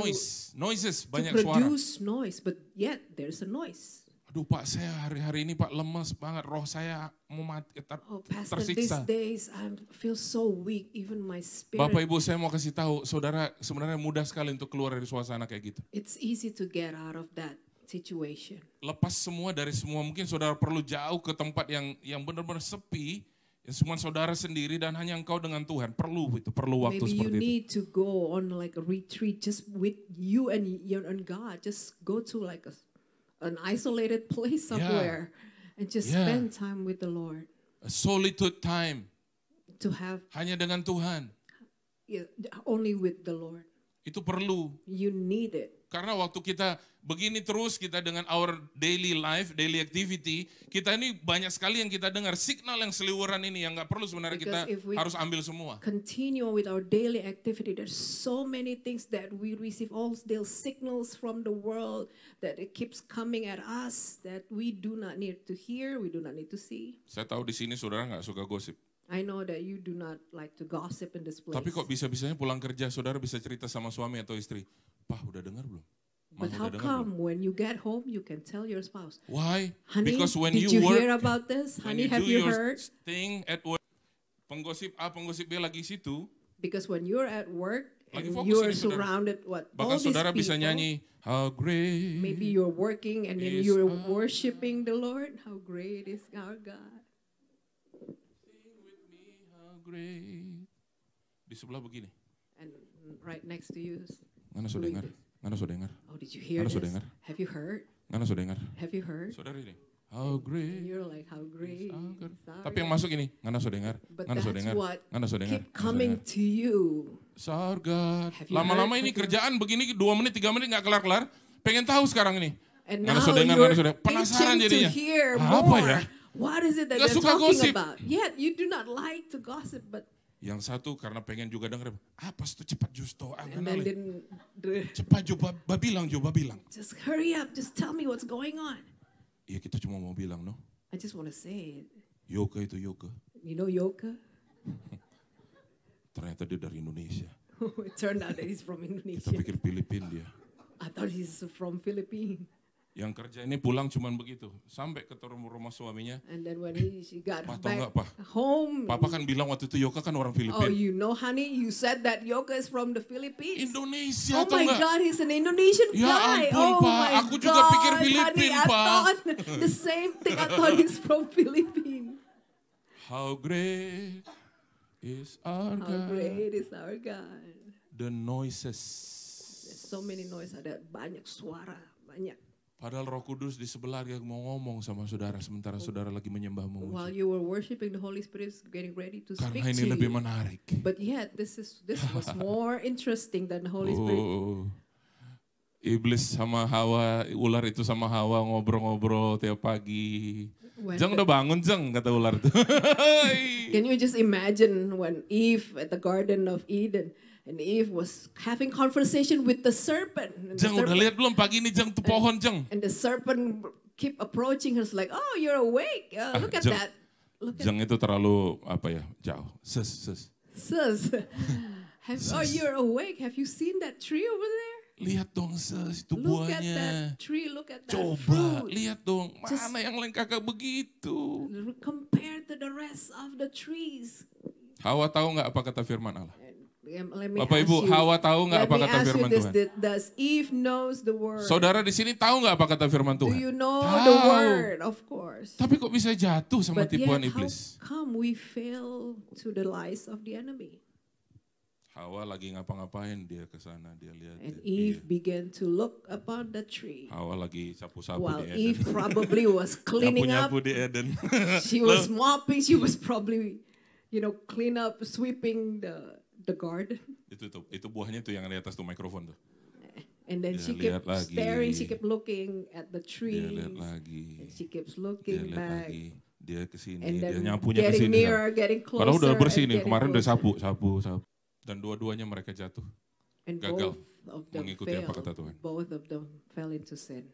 [SPEAKER 2] noises,
[SPEAKER 1] to
[SPEAKER 2] banyak suara.
[SPEAKER 1] produce noise, but yet there's a noise.
[SPEAKER 2] Aduh Pak, saya hari-hari ini Pak lemes banget, roh saya mau mati,
[SPEAKER 1] Oh, Pastor, these
[SPEAKER 2] tersiksa.
[SPEAKER 1] days I feel so weak. Even my spirit.
[SPEAKER 2] Bapak Ibu, saya mau kasih tahu, saudara sebenarnya mudah sekali untuk keluar dari suasana kayak gitu.
[SPEAKER 1] It's easy to get out of that situation.
[SPEAKER 2] Lepas semua dari semua, mungkin saudara perlu jauh ke tempat yang benar-benar sepi, Semua saudara sendiri dan hanya engkau dengan Tuhan. Perlu waktu
[SPEAKER 1] Maybe you
[SPEAKER 2] seperti itu.
[SPEAKER 1] need to go on like a retreat just with you and God. Just go to like an isolated place somewhere and just spend time with the Lord.
[SPEAKER 2] A solitude time.
[SPEAKER 1] To have
[SPEAKER 2] Hanya dengan Tuhan.
[SPEAKER 1] only with the Lord.
[SPEAKER 2] Itu perlu.
[SPEAKER 1] You need it.
[SPEAKER 2] Karena waktu kita begini terus kita dengan our daily life, daily activity, kita ini banyak sekali yang kita dengar signal yang seliweran ini yang nggak perlu sebenarnya kita harus ambil semua.
[SPEAKER 1] Continue with our daily activity. There's so many things that we receive, all those signals from the world that it keeps coming at us that we do not need to hear, we do not need to see.
[SPEAKER 2] Saya tahu di sini saudara nggak suka gosip.
[SPEAKER 1] I know that you do not like to gossip in this place.
[SPEAKER 2] Tapi kok bisa-bisanya pulang kerja saudara bisa cerita sama suami atau istri, "Pah, udah dengar belum?
[SPEAKER 1] But how come when you get home you can tell your spouse?
[SPEAKER 2] Why?
[SPEAKER 1] Honey,
[SPEAKER 2] Because when
[SPEAKER 1] did
[SPEAKER 2] you
[SPEAKER 1] you
[SPEAKER 2] work,
[SPEAKER 1] hear about this?
[SPEAKER 2] when
[SPEAKER 1] Honey,
[SPEAKER 2] you
[SPEAKER 1] have
[SPEAKER 2] do
[SPEAKER 1] you
[SPEAKER 2] your
[SPEAKER 1] heard?
[SPEAKER 2] thing at work, penggosip A, penggosip B lagi situ,
[SPEAKER 1] Because when you're at work
[SPEAKER 2] lagi
[SPEAKER 1] and
[SPEAKER 2] fokus
[SPEAKER 1] you're
[SPEAKER 2] ini, saudara.
[SPEAKER 1] surrounded what all
[SPEAKER 2] Bahkan
[SPEAKER 1] these
[SPEAKER 2] saudara
[SPEAKER 1] people,
[SPEAKER 2] bisa nyanyi, how great.
[SPEAKER 1] maybe you're working and then
[SPEAKER 2] is
[SPEAKER 1] you're
[SPEAKER 2] our
[SPEAKER 1] worshiping the Lord. How great is our God.
[SPEAKER 2] Sing with me, how great. Di sebelah begini.
[SPEAKER 1] And right next to you.
[SPEAKER 2] Mana saudara dengar? Mana saudara dengar?
[SPEAKER 1] Oh, did you hear
[SPEAKER 2] Mana
[SPEAKER 1] this?
[SPEAKER 2] saudara dengar?
[SPEAKER 1] Have you heard?
[SPEAKER 2] Mana saudara dengar?
[SPEAKER 1] Have you heard?
[SPEAKER 2] Saudara ini, how
[SPEAKER 1] And
[SPEAKER 2] great.
[SPEAKER 1] you're like, how great.
[SPEAKER 2] is our God.
[SPEAKER 1] is our
[SPEAKER 2] Tapi yang
[SPEAKER 1] God.
[SPEAKER 2] masuk ini, mana saudara dengar?
[SPEAKER 1] But
[SPEAKER 2] Mana saudara
[SPEAKER 1] that's
[SPEAKER 2] dengar?
[SPEAKER 1] what
[SPEAKER 2] Mana saudara dengar?
[SPEAKER 1] keep coming to you.
[SPEAKER 2] Our God.
[SPEAKER 1] Have you
[SPEAKER 2] Lama-lama
[SPEAKER 1] heard?
[SPEAKER 2] ini
[SPEAKER 1] Have you
[SPEAKER 2] kerjaan begini 2 menit, 3 menit nggak kelar-kelar. Pengen tahu sekarang ini.
[SPEAKER 1] And
[SPEAKER 2] Mana
[SPEAKER 1] now
[SPEAKER 2] saudara dengar,
[SPEAKER 1] you're
[SPEAKER 2] mana saudara. Penasaran
[SPEAKER 1] itching to
[SPEAKER 2] jadinya.
[SPEAKER 1] hear
[SPEAKER 2] Apa
[SPEAKER 1] more.
[SPEAKER 2] ya?
[SPEAKER 1] What is it that
[SPEAKER 2] Nggak
[SPEAKER 1] they're
[SPEAKER 2] suka
[SPEAKER 1] talking
[SPEAKER 2] gosip.
[SPEAKER 1] about? Yet you do not like to gossip, but
[SPEAKER 2] Yang satu karena pengen juga denger, apa itu cepat justo,
[SPEAKER 1] and then
[SPEAKER 2] cepat coba bilang.
[SPEAKER 1] just hurry up, just tell me what's going on.
[SPEAKER 2] Iya kita cuma mau bilang, no.
[SPEAKER 1] I just want to say it.
[SPEAKER 2] Yoga itu yoga.
[SPEAKER 1] You know Yoka?
[SPEAKER 2] Ternyata dia dari Indonesia.
[SPEAKER 1] It turned out that he's from
[SPEAKER 2] Kita
[SPEAKER 1] Indonesia.
[SPEAKER 2] pikir Filipina dia.
[SPEAKER 1] I thought he's from Philippines.
[SPEAKER 2] Yang kerja ini pulang cuman begitu. Sampai ke rumah suaminya.
[SPEAKER 1] And then when she got
[SPEAKER 2] Pak, tahu nggak,
[SPEAKER 1] back
[SPEAKER 2] Pak?
[SPEAKER 1] home,
[SPEAKER 2] Papa kan bilang waktu itu Yoga kan orang
[SPEAKER 1] oh,
[SPEAKER 2] Filipina.
[SPEAKER 1] you know, honey, you said that Yoka is from the Philippines.
[SPEAKER 2] Indonesia
[SPEAKER 1] Oh
[SPEAKER 2] atau
[SPEAKER 1] my
[SPEAKER 2] enggak?
[SPEAKER 1] God, he's an Indonesian
[SPEAKER 2] Ya
[SPEAKER 1] guy.
[SPEAKER 2] ampun,
[SPEAKER 1] Oh
[SPEAKER 2] Pak.
[SPEAKER 1] my
[SPEAKER 2] Aku juga
[SPEAKER 1] God,
[SPEAKER 2] pikir
[SPEAKER 1] honey,
[SPEAKER 2] Filipin,
[SPEAKER 1] I
[SPEAKER 2] Pak.
[SPEAKER 1] thought the same thing. I thought he's from Philippines.
[SPEAKER 2] How great is our
[SPEAKER 1] How
[SPEAKER 2] God.
[SPEAKER 1] great is our God.
[SPEAKER 2] The noises.
[SPEAKER 1] There's so many noise, ada banyak suara, banyak.
[SPEAKER 2] Padahal Roh Kudus di sebelah dia mau ngomong sama saudara sementara saudara lagi menyembah
[SPEAKER 1] While
[SPEAKER 2] memuji.
[SPEAKER 1] you were worshiping, the Holy Spirit is getting ready to speak
[SPEAKER 2] Karena
[SPEAKER 1] to
[SPEAKER 2] ini lebih
[SPEAKER 1] you.
[SPEAKER 2] menarik.
[SPEAKER 1] But yet, this was more interesting than the Holy Spirit.
[SPEAKER 2] Oh, iblis sama Hawa, ular itu sama Hawa ngobrol-ngobrol tiap pagi.
[SPEAKER 1] When
[SPEAKER 2] Jeng udah bangun Jeng, kata ular itu.
[SPEAKER 1] Can you just imagine when Eve at the Garden of Eden, and Eve was having conversation with the serpent. And the
[SPEAKER 2] Jeng udah
[SPEAKER 1] serpent-
[SPEAKER 2] lihat belum pagi ini Jeng tuh pohon Jeng.
[SPEAKER 1] And the serpent keep approaching her, like, "Oh, you're awake. Look at
[SPEAKER 2] Jeng-
[SPEAKER 1] that. Look at
[SPEAKER 2] Jeng itu terlalu apa ya jauh. Sis.
[SPEAKER 1] sis. Oh, you're awake. Have you seen that tree over there?
[SPEAKER 2] Lihat dong sis, itu
[SPEAKER 1] Look at
[SPEAKER 2] buahnya.
[SPEAKER 1] that tree. Look at that
[SPEAKER 2] Coba,
[SPEAKER 1] fruit.
[SPEAKER 2] lihat dong.
[SPEAKER 1] Just-
[SPEAKER 2] Mana yang lain kagak begitu.
[SPEAKER 1] Compared to the rest of the trees."
[SPEAKER 2] Hawa tahu nggak apa kata firman Allah?
[SPEAKER 1] Let me
[SPEAKER 2] Bapak
[SPEAKER 1] ask
[SPEAKER 2] Ibu,
[SPEAKER 1] you-
[SPEAKER 2] Hawa tahu nggak
[SPEAKER 1] let
[SPEAKER 2] apa
[SPEAKER 1] me
[SPEAKER 2] kata
[SPEAKER 1] ask you
[SPEAKER 2] firman
[SPEAKER 1] this,
[SPEAKER 2] Tuhan?
[SPEAKER 1] Does Eve knows the word?
[SPEAKER 2] Saudara di sini tahu nggak apa kata firman
[SPEAKER 1] Do
[SPEAKER 2] Tuhan?
[SPEAKER 1] you know
[SPEAKER 2] Tahu.
[SPEAKER 1] the word? Of course.
[SPEAKER 2] Tapi kok bisa jatuh sama
[SPEAKER 1] But
[SPEAKER 2] tipuan
[SPEAKER 1] yet, how
[SPEAKER 2] iblis?
[SPEAKER 1] come we fail to the lies of the enemy?
[SPEAKER 2] Hawa lagi ngapa-ngapain, dia ke sana, dia lihat.
[SPEAKER 1] And
[SPEAKER 2] dia-
[SPEAKER 1] Eve began to look upon the tree.
[SPEAKER 2] Hawa lagi sapu-sapu
[SPEAKER 1] While
[SPEAKER 2] di
[SPEAKER 1] Eve
[SPEAKER 2] Eden.
[SPEAKER 1] probably was cleaning up,
[SPEAKER 2] Nyapu-nyapu di Eden.
[SPEAKER 1] she was mopping, she was probably, clean up, sweeping the garden.
[SPEAKER 2] itu buahnya tuh yang di atas tuh mikrofon tuh.
[SPEAKER 1] And then
[SPEAKER 2] Dia
[SPEAKER 1] she
[SPEAKER 2] lihat
[SPEAKER 1] kept
[SPEAKER 2] lagi.
[SPEAKER 1] staring, she kept looking at the
[SPEAKER 2] Dia
[SPEAKER 1] trees.
[SPEAKER 2] lihat lagi.
[SPEAKER 1] And she keeps
[SPEAKER 2] Dia
[SPEAKER 1] looking
[SPEAKER 2] lihat
[SPEAKER 1] back.
[SPEAKER 2] lagi. Dia kesini,
[SPEAKER 1] And
[SPEAKER 2] dia
[SPEAKER 1] then
[SPEAKER 2] nyapunya
[SPEAKER 1] getting
[SPEAKER 2] kesini.
[SPEAKER 1] nearer, getting closer.
[SPEAKER 2] Padahal udah bersih
[SPEAKER 1] and
[SPEAKER 2] nih,
[SPEAKER 1] getting
[SPEAKER 2] kemarin udah
[SPEAKER 1] closer.
[SPEAKER 2] sapu. Dan dua-duanya mereka jatuh.
[SPEAKER 1] And
[SPEAKER 2] gagal
[SPEAKER 1] both of them
[SPEAKER 2] mengikuti apa kata
[SPEAKER 1] failed.
[SPEAKER 2] Tuhan.
[SPEAKER 1] Both of them fell into sin.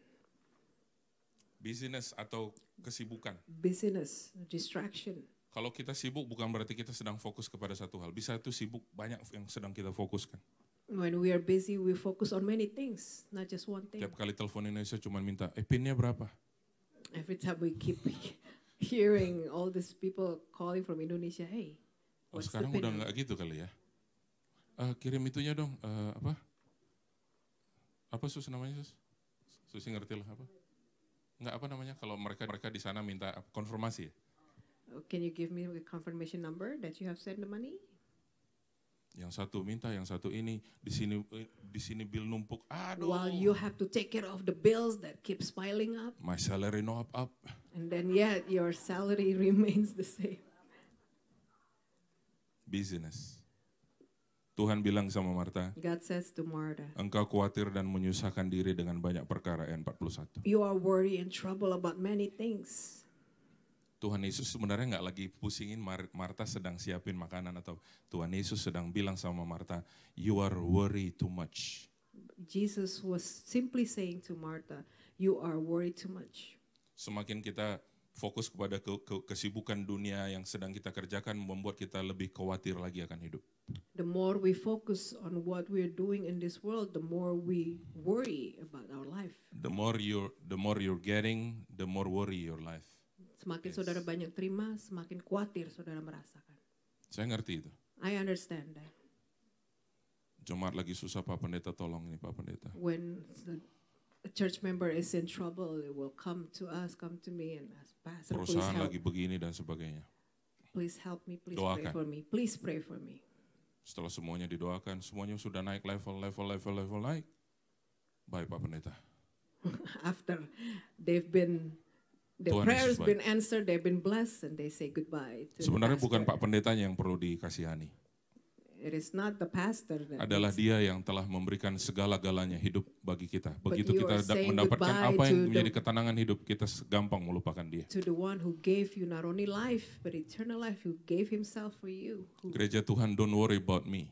[SPEAKER 2] Bisnis atau kesibukan.
[SPEAKER 1] Business, distraction.
[SPEAKER 2] Kalau kita sibuk bukan berarti kita sedang fokus kepada satu hal. Bisa itu sibuk banyak yang sedang kita fokuskan.
[SPEAKER 1] When we are busy, we focus on many things, not just one thing.
[SPEAKER 2] Tiap kali telepon Indonesia cuma minta, PIN-nya berapa?
[SPEAKER 1] Every time we keep hearing all these people calling from Indonesia, hey,
[SPEAKER 2] Oh
[SPEAKER 1] what's the
[SPEAKER 2] sekarang
[SPEAKER 1] PIN
[SPEAKER 2] udah
[SPEAKER 1] number?
[SPEAKER 2] nggak gitu kali ya. Kirim itunya dong, apa? Apa Sus namanya Sus? Susi ngerti lah apa? Nggak apa namanya kalau mereka di sana minta konfirmasi ya?
[SPEAKER 1] Can you give me the confirmation number that you have sent the money?
[SPEAKER 2] Yang satu minta, yang satu ini, di sini bill numpuk. Aduh.
[SPEAKER 1] While you have to take care of the bills that keeps piling up.
[SPEAKER 2] My salary no up.
[SPEAKER 1] And then yet your salary remains the same.
[SPEAKER 2] Business. Tuhan bilang sama Marta,
[SPEAKER 1] God says to Martha,
[SPEAKER 2] engkau khawatir dan menyusahkan diri dengan banyak perkara. Ayat 41.
[SPEAKER 1] you are worried and troubled about many things.
[SPEAKER 2] Tuhan Yesus sebenarnya nggak lagi pusingin Marta sedang siapin makanan, atau Tuhan Yesus sedang bilang sama Marta, you are worried too much.
[SPEAKER 1] Jesus was simply saying to Martha, you are worried too much.
[SPEAKER 2] Semakin kita fokus kepada kesibukan dunia yang sedang kita kerjakan, membuat kita lebih khawatir lagi akan hidup.
[SPEAKER 1] The more we focus on what we're doing in this world, the more we worry about our life.
[SPEAKER 2] The more you're getting, the more worry your life.
[SPEAKER 1] Semakin saudara banyak terima, semakin khawatir saudara merasakan.
[SPEAKER 2] Saya ngerti itu.
[SPEAKER 1] I understand that.
[SPEAKER 2] Jemaat lagi susah, Pak Pendeta tolong ini Pak Pendeta.
[SPEAKER 1] When a church member is in trouble, it will come to us, come to me and ask, Pastor, please
[SPEAKER 2] Perusahaan
[SPEAKER 1] help.
[SPEAKER 2] lagi begini dan sebagainya.
[SPEAKER 1] Please help me, please
[SPEAKER 2] Doakan.
[SPEAKER 1] pray for me. Please pray for me.
[SPEAKER 2] Setelah semuanya didoakan, semuanya sudah naik level naik. Baik Pak Pendeta.
[SPEAKER 1] After their
[SPEAKER 2] Tuhan
[SPEAKER 1] prayers
[SPEAKER 2] Yesus baik.
[SPEAKER 1] been answered, they've been blessed, and they say goodbye to
[SPEAKER 2] Sebenarnya
[SPEAKER 1] the
[SPEAKER 2] bukan
[SPEAKER 1] pastor.
[SPEAKER 2] Pak Pendetanya yang perlu dikasihani.
[SPEAKER 1] It is not the pastor that
[SPEAKER 2] Adalah
[SPEAKER 1] needs-
[SPEAKER 2] dia yang telah memberikan segala-galanya hidup bagi kita.
[SPEAKER 1] But
[SPEAKER 2] Begitu
[SPEAKER 1] you
[SPEAKER 2] kita
[SPEAKER 1] are saying
[SPEAKER 2] mendapatkan
[SPEAKER 1] goodbye
[SPEAKER 2] apa yang
[SPEAKER 1] to
[SPEAKER 2] menjadi
[SPEAKER 1] the-
[SPEAKER 2] ketenangan hidup, kita gampang melupakan dia.
[SPEAKER 1] to the one who gave you not only life, but eternal life, who gave himself for you.
[SPEAKER 2] Gereja Tuhan, don't worry about me.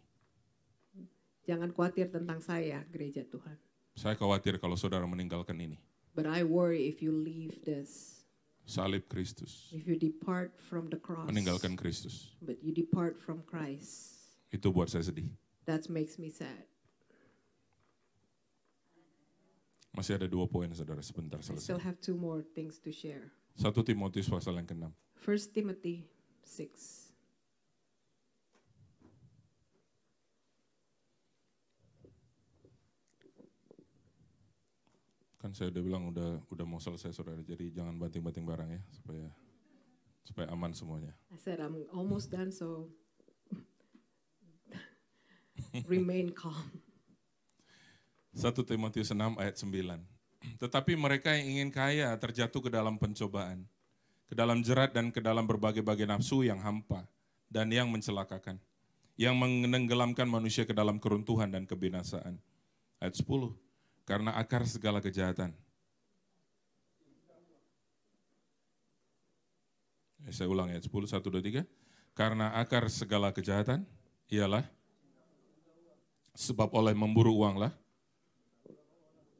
[SPEAKER 1] Jangan khawatir tentang saya, gereja Tuhan.
[SPEAKER 2] Saya khawatir kalau saudara meninggalkan ini.
[SPEAKER 1] But I worry if you leave this,
[SPEAKER 2] Salib Kristus,
[SPEAKER 1] if you depart from the cross,
[SPEAKER 2] meninggalkan Kristus.
[SPEAKER 1] but you depart from Christ.
[SPEAKER 2] Itu buat saya sedih.
[SPEAKER 1] That makes me sad.
[SPEAKER 2] Masih ada 2 poin saudara, sebentar
[SPEAKER 1] I still
[SPEAKER 2] selesai.
[SPEAKER 1] have 2 more things to share.
[SPEAKER 2] 1 Timotius pasal yang ke-6.
[SPEAKER 1] 1 Timothy 6.
[SPEAKER 2] Kan saya udah bilang udah mau selesai saudara, jadi jangan banting-banting barang ya, supaya aman semuanya.
[SPEAKER 1] I said I'm almost done, so remain calm.
[SPEAKER 2] 1 Timotius 6 ayat 9. Tetapi mereka yang ingin kaya terjatuh ke dalam pencobaan, ke dalam jerat dan ke dalam berbagai-bagai nafsu yang hampa dan yang mencelakakan, yang menenggelamkan manusia ke dalam keruntuhan dan kebinasaan. Ayat 10. Karena akar segala kejahatan. Saya ulang ayat 10, 1, 2, 3. Karena akar segala kejahatan ialah sebab oleh memburu uanglah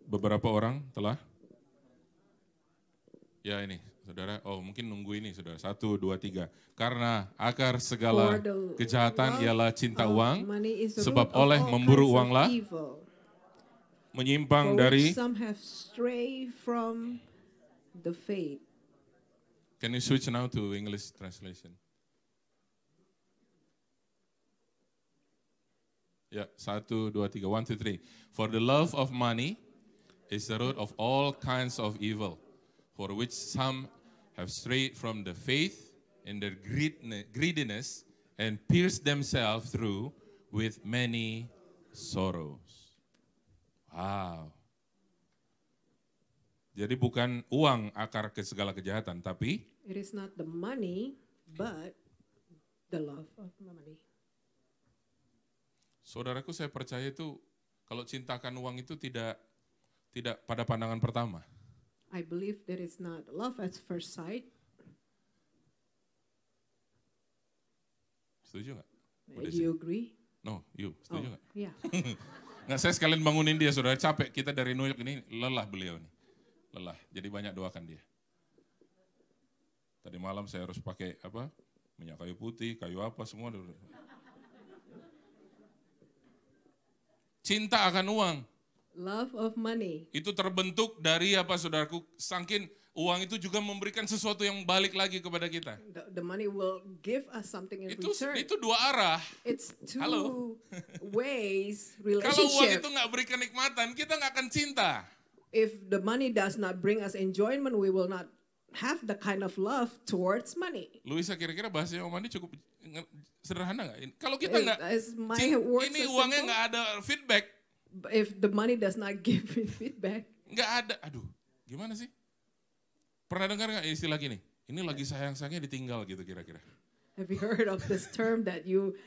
[SPEAKER 2] beberapa orang telah, ya ini saudara, mungkin nunggu ini saudara, 1, 2, 3. Karena akar segala
[SPEAKER 1] For the
[SPEAKER 2] kejahatan
[SPEAKER 1] love
[SPEAKER 2] ialah cinta
[SPEAKER 1] of
[SPEAKER 2] uang,
[SPEAKER 1] money is the
[SPEAKER 2] sebab
[SPEAKER 1] root of
[SPEAKER 2] oleh
[SPEAKER 1] all
[SPEAKER 2] memburu
[SPEAKER 1] kinds of
[SPEAKER 2] uanglah
[SPEAKER 1] evil,
[SPEAKER 2] menyimpang
[SPEAKER 1] for
[SPEAKER 2] dari,
[SPEAKER 1] which some have strayed from the faith.
[SPEAKER 2] can you switch now to English translation? Ya, 1, 2, 3, 1, 2, 3. For the love of money is the root of all kinds of evil, for which some have strayed from the faith in their greediness and pierced themselves through with many sorrows. Wow. Jadi bukan uang akar ke segala kejahatan, tapi
[SPEAKER 1] It is not the money, but the love of money.
[SPEAKER 2] saudaraku, saya percaya itu kalau cintakan uang itu tidak pada pandangan pertama.
[SPEAKER 1] I believe that it's not love at first sight.
[SPEAKER 2] Setuju nggak?
[SPEAKER 1] Do you agree?
[SPEAKER 2] No, you setuju nggak?
[SPEAKER 1] Yeah.
[SPEAKER 2] Nggak, saya sekalian bangunin dia, saudara. Capek, kita dari New York ini lelah beliau nih. Lelah, jadi banyak doakan dia. Tadi malam saya harus pakai minyak kayu putih, kayu apa, semua. Cinta akan uang.
[SPEAKER 1] Love of money.
[SPEAKER 2] Itu terbentuk dari saudaraku, saking uang itu juga memberikan sesuatu yang balik lagi kepada kita.
[SPEAKER 1] The money will give us something in return.
[SPEAKER 2] Itu dua arah.
[SPEAKER 1] It's two
[SPEAKER 2] Halo.
[SPEAKER 1] ways
[SPEAKER 2] Kalau uang
[SPEAKER 1] relationship.
[SPEAKER 2] itu nggak beri kenikmatan, kita nggak akan cinta.
[SPEAKER 1] If the money does not bring us enjoyment, we will not have the kind of love towards money.
[SPEAKER 2] Luisa, kira-kira bahasanya Om Andi cukup sederhana nggak? Kalau kita nggak,
[SPEAKER 1] Is my words
[SPEAKER 2] ini
[SPEAKER 1] so
[SPEAKER 2] uangnya
[SPEAKER 1] simple?
[SPEAKER 2] nggak ada feedback,
[SPEAKER 1] If the money does not give me feedback,
[SPEAKER 2] nggak ada. Aduh, gimana sih? Pernah dengar nggak istilah gini? Ini lagi sayang-sayangnya ditinggal gitu kira-kira.
[SPEAKER 1] have you heard of this term that you're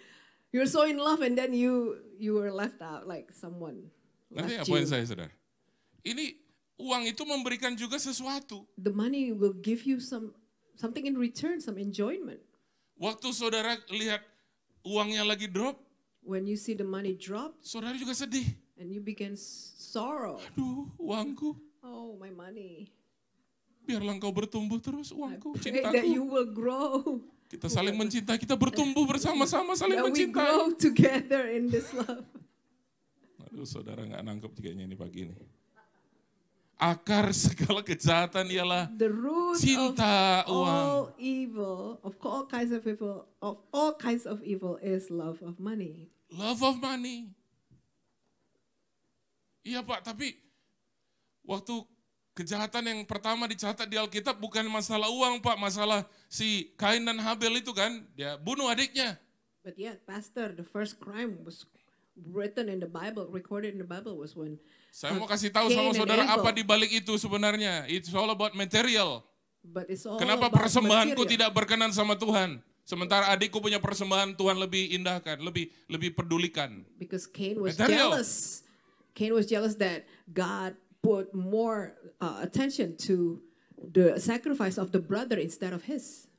[SPEAKER 1] so in love and then you were left out, like someone
[SPEAKER 2] Ngerti
[SPEAKER 1] left
[SPEAKER 2] nggak poin
[SPEAKER 1] you?
[SPEAKER 2] saya, saudara? Ini uang itu memberikan juga sesuatu.
[SPEAKER 1] The money will give you something in return, some enjoyment.
[SPEAKER 2] Waktu saudara lihat uangnya lagi drop,
[SPEAKER 1] When you see the money drop
[SPEAKER 2] saudara juga sedih.
[SPEAKER 1] and you begin sorrow.
[SPEAKER 2] Aduh, uangku.
[SPEAKER 1] Oh, my money.
[SPEAKER 2] Biarlah engkau bertumbuh terus,
[SPEAKER 1] I
[SPEAKER 2] uangku,
[SPEAKER 1] pray that you
[SPEAKER 2] cintaku.
[SPEAKER 1] will grow.
[SPEAKER 2] Kita saling mencintai, kita bertumbuh bersama-sama, saling
[SPEAKER 1] That we
[SPEAKER 2] mencintai.
[SPEAKER 1] grow together in this love.
[SPEAKER 2] Aduh, saudara nggak nangkep kayaknya ini pagi ini. Akar segala kejahatan ialah
[SPEAKER 1] The root
[SPEAKER 2] cinta
[SPEAKER 1] of
[SPEAKER 2] uang.
[SPEAKER 1] all evil, of all kinds of evil is love of money.
[SPEAKER 2] Love of money. Iya Pak, tapi waktu kejahatan yang pertama dicatat di Alkitab bukan masalah uang Pak, masalah si Kain dan Habel itu kan, dia bunuh adiknya.
[SPEAKER 1] But yet, Pastor, the first crime was written in the Bible, recorded in the Bible was when
[SPEAKER 2] Saya mau kasih tahu
[SPEAKER 1] Cain
[SPEAKER 2] sama
[SPEAKER 1] and
[SPEAKER 2] saudara
[SPEAKER 1] Abel.
[SPEAKER 2] apa di balik itu sebenarnya. It's all about material.
[SPEAKER 1] But it's all
[SPEAKER 2] Kenapa
[SPEAKER 1] about
[SPEAKER 2] persembahanku
[SPEAKER 1] material.
[SPEAKER 2] tidak berkenan sama Tuhan? Sementara adikku punya persembahan Tuhan lebih indahkan, lebih pedulikan.
[SPEAKER 1] Because Cain was
[SPEAKER 2] Material.
[SPEAKER 1] jealous. Cain was jealous that God put more attention to the sacrifice of the brother instead of his.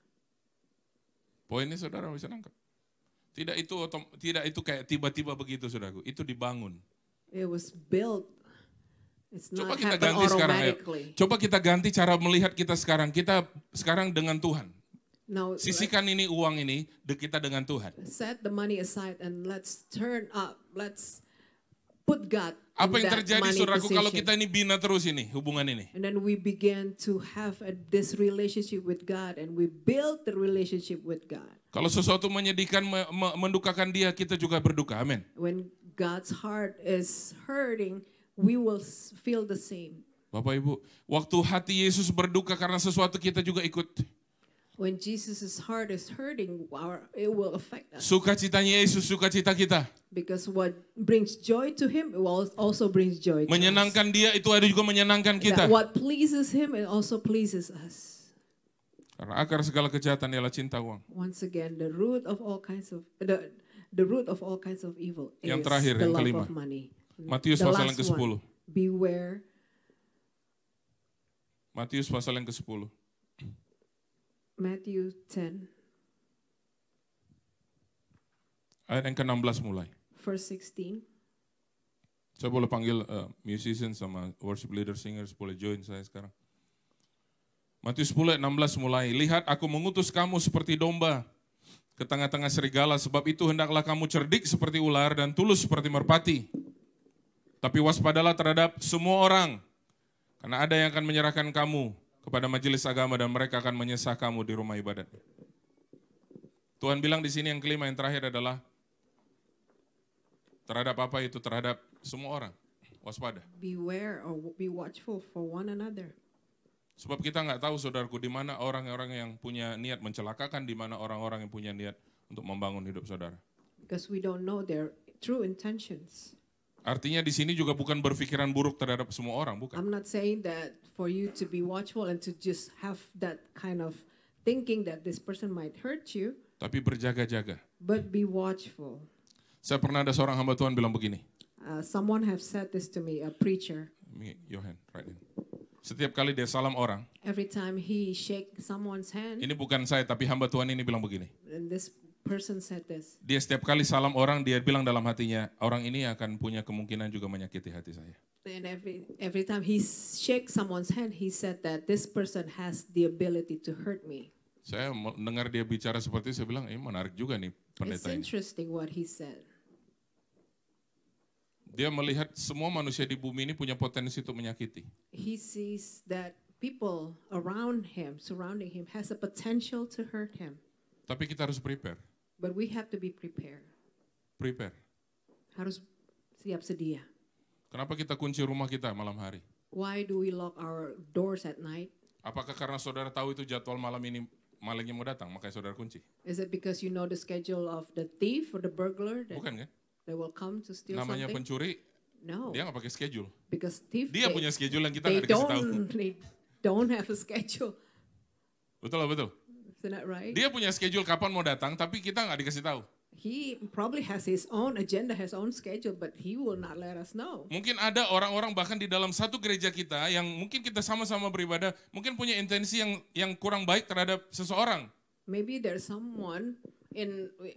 [SPEAKER 2] Poinnya saudara bisa nangkap. Tidak itu kayak tiba-tiba begitu saudaraku. Itu dibangun.
[SPEAKER 1] It was built. It's
[SPEAKER 2] Coba
[SPEAKER 1] not
[SPEAKER 2] kita
[SPEAKER 1] happen
[SPEAKER 2] ganti sekarang. Ayo.
[SPEAKER 1] automatically.
[SPEAKER 2] Coba kita ganti cara melihat kita sekarang. Kita sekarang dengan Tuhan.
[SPEAKER 1] Now,
[SPEAKER 2] Sisihkan ini uang ini kita dengan Tuhan.
[SPEAKER 1] set the money aside and let's turn up. Let's put God
[SPEAKER 2] Apa
[SPEAKER 1] in
[SPEAKER 2] yang
[SPEAKER 1] that
[SPEAKER 2] terjadi
[SPEAKER 1] money
[SPEAKER 2] saudaraku kalau
[SPEAKER 1] position.
[SPEAKER 2] kita ini bina terus ini hubungan ini?
[SPEAKER 1] And then we begin to have this relationship with God and we build the relationship with God.
[SPEAKER 2] Kalau sesuatu menyedihkan, mendukakan dia, kita juga berduka. Amin.
[SPEAKER 1] When God's heart is hurting, we will feel the same.
[SPEAKER 2] Bapak Ibu, waktu hati Yesus berduka karena sesuatu kita juga ikut.
[SPEAKER 1] When Jesus' heart is hurting, it will affect us.
[SPEAKER 2] Sukacitanya Yesus, sukacita kita.
[SPEAKER 1] Because what brings joy to him, it will also brings joy to us.
[SPEAKER 2] Menyenangkan dia itu ada juga menyenangkan kita.
[SPEAKER 1] That what pleases him, it also pleases us.
[SPEAKER 2] Karena akar segala kejahatan ialah cinta uang.
[SPEAKER 1] Once again, the root of all kinds of the root of all kinds of evil
[SPEAKER 2] Yang
[SPEAKER 1] is
[SPEAKER 2] terakhir,
[SPEAKER 1] the
[SPEAKER 2] yang
[SPEAKER 1] love
[SPEAKER 2] kelima.
[SPEAKER 1] of money.
[SPEAKER 2] Matius
[SPEAKER 1] The
[SPEAKER 2] pasal yang
[SPEAKER 1] last
[SPEAKER 2] ke-10.
[SPEAKER 1] one, beware.
[SPEAKER 2] Matius pasal yang ke-10.
[SPEAKER 1] Matthew 10,
[SPEAKER 2] Ayat yang ke-16 mulai.
[SPEAKER 1] verse 16.
[SPEAKER 2] Saya boleh panggil musician sama worship leader, singers, boleh join saya sekarang. Matius 10 ayat 16 mulai. Lihat aku mengutus kamu seperti domba ke tengah-tengah serigala, sebab itu hendaklah kamu cerdik seperti ular dan tulus seperti merpati. Tapi waspadalah terhadap semua orang, karena ada yang akan menyerahkan kamu kepada majelis agama dan mereka akan menyesah kamu di rumah ibadat. Tuhan bilang di sini yang kelima, yang terakhir adalah terhadap apa itu? Terhadap semua orang. Waspada.
[SPEAKER 1] Beware or be watchful for one another.
[SPEAKER 2] Sebab kita nggak tahu saudaraku di mana orang-orang yang punya niat mencelakakan, di mana orang-orang yang punya niat untuk membangun hidup saudara.
[SPEAKER 1] Because we don't know their true intentions.
[SPEAKER 2] Artinya di sini juga bukan berpikiran buruk terhadap semua orang, bukan.
[SPEAKER 1] I'm not saying that for you to be watchful and to just have that kind of thinking that this person might hurt you,
[SPEAKER 2] Tapi berjaga-jaga.
[SPEAKER 1] but be watchful.
[SPEAKER 2] Saya pernah ada seorang hamba Tuhan bilang begini.
[SPEAKER 1] Someone have said this to me, a preacher.
[SPEAKER 2] Johan, right in. Setiap kali dia salam orang,
[SPEAKER 1] Every time he shake someone's hand,
[SPEAKER 2] ini bukan saya tapi hamba Tuhan ini bilang begini.
[SPEAKER 1] and this person said this.
[SPEAKER 2] Dia setiap kali salam orang, dia bilang dalam hatinya, orang ini akan punya kemungkinan juga menyakiti hati saya.
[SPEAKER 1] And every time he shakes someone's hand, he said that this person has the ability to hurt me.
[SPEAKER 2] Saya mendengar dia bicara seperti itu, saya bilang, menarik juga nih
[SPEAKER 1] It's
[SPEAKER 2] pendeta ini.
[SPEAKER 1] interesting what he said.
[SPEAKER 2] Dia melihat semua manusia di bumi ini punya potensi untuk menyakiti.
[SPEAKER 1] He sees that people around him, surrounding him, has a potential to hurt him.
[SPEAKER 2] Tapi kita harus prepare.
[SPEAKER 1] But we have to be prepared.
[SPEAKER 2] Prepare.
[SPEAKER 1] Harus siap sedia.
[SPEAKER 2] Kenapa kita kunci rumah kita malam hari?
[SPEAKER 1] Why do we lock our doors at night?
[SPEAKER 2] Apakah karena saudara tahu itu jadwal malam ini malingnya mau datang, makanya saudara kunci?
[SPEAKER 1] Is it because you know the schedule of the thief or the burglar that
[SPEAKER 2] Bukan kan?
[SPEAKER 1] they will come to steal
[SPEAKER 2] Namanya
[SPEAKER 1] something?
[SPEAKER 2] pencuri,
[SPEAKER 1] No,
[SPEAKER 2] dia nggak pakai schedule.
[SPEAKER 1] because thief
[SPEAKER 2] Dia punya schedule yang kita
[SPEAKER 1] they
[SPEAKER 2] nggak dikasih tahu.
[SPEAKER 1] don't have a schedule.
[SPEAKER 2] Betul lah, betul.
[SPEAKER 1] Isn't that right?
[SPEAKER 2] Dia punya schedule kapan mau datang, tapi kita nggak dikasih tahu.
[SPEAKER 1] He probably has his own agenda, his own schedule, but he will not let us know.
[SPEAKER 2] Mungkin ada orang-orang bahkan di dalam satu gereja kita yang mungkin kita sama-sama beribadah, mungkin punya intensi yang kurang baik terhadap seseorang.
[SPEAKER 1] Maybe there's someone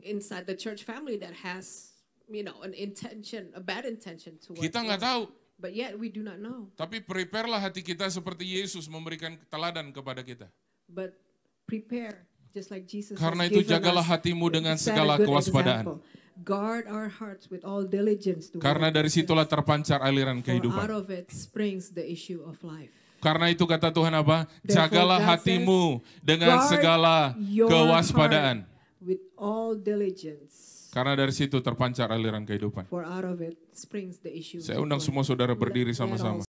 [SPEAKER 1] inside the church family that has, an intention, a bad intention towards
[SPEAKER 2] Kita nggak
[SPEAKER 1] us.
[SPEAKER 2] tahu.
[SPEAKER 1] But yet we do not know.
[SPEAKER 2] Tapi prepare-lah hati kita seperti Yesus memberikan teladan kepada kita.
[SPEAKER 1] But prepare, just like Jesus
[SPEAKER 2] Karena
[SPEAKER 1] has
[SPEAKER 2] itu
[SPEAKER 1] given
[SPEAKER 2] jagalah
[SPEAKER 1] us,
[SPEAKER 2] hatimu dengan
[SPEAKER 1] set a
[SPEAKER 2] segala
[SPEAKER 1] good
[SPEAKER 2] kewaspadaan.
[SPEAKER 1] example. Guard our hearts with all diligence.
[SPEAKER 2] Karena dari situlah terpancar aliran
[SPEAKER 1] For out
[SPEAKER 2] kehidupan.
[SPEAKER 1] of it springs the issue of life.
[SPEAKER 2] Karena itu kata Tuhan apa?
[SPEAKER 1] Therefore,
[SPEAKER 2] Jagalah
[SPEAKER 1] God
[SPEAKER 2] hatimu dengan
[SPEAKER 1] Guard
[SPEAKER 2] segala
[SPEAKER 1] your
[SPEAKER 2] kewaspadaan.
[SPEAKER 1] heart with all diligence.
[SPEAKER 2] Karena dari situ terpancar aliran kehidupan.
[SPEAKER 1] For out of it springs the issue.
[SPEAKER 2] Saya
[SPEAKER 1] of
[SPEAKER 2] undang
[SPEAKER 1] life.
[SPEAKER 2] semua saudara berdiri
[SPEAKER 1] Let
[SPEAKER 2] sama-sama.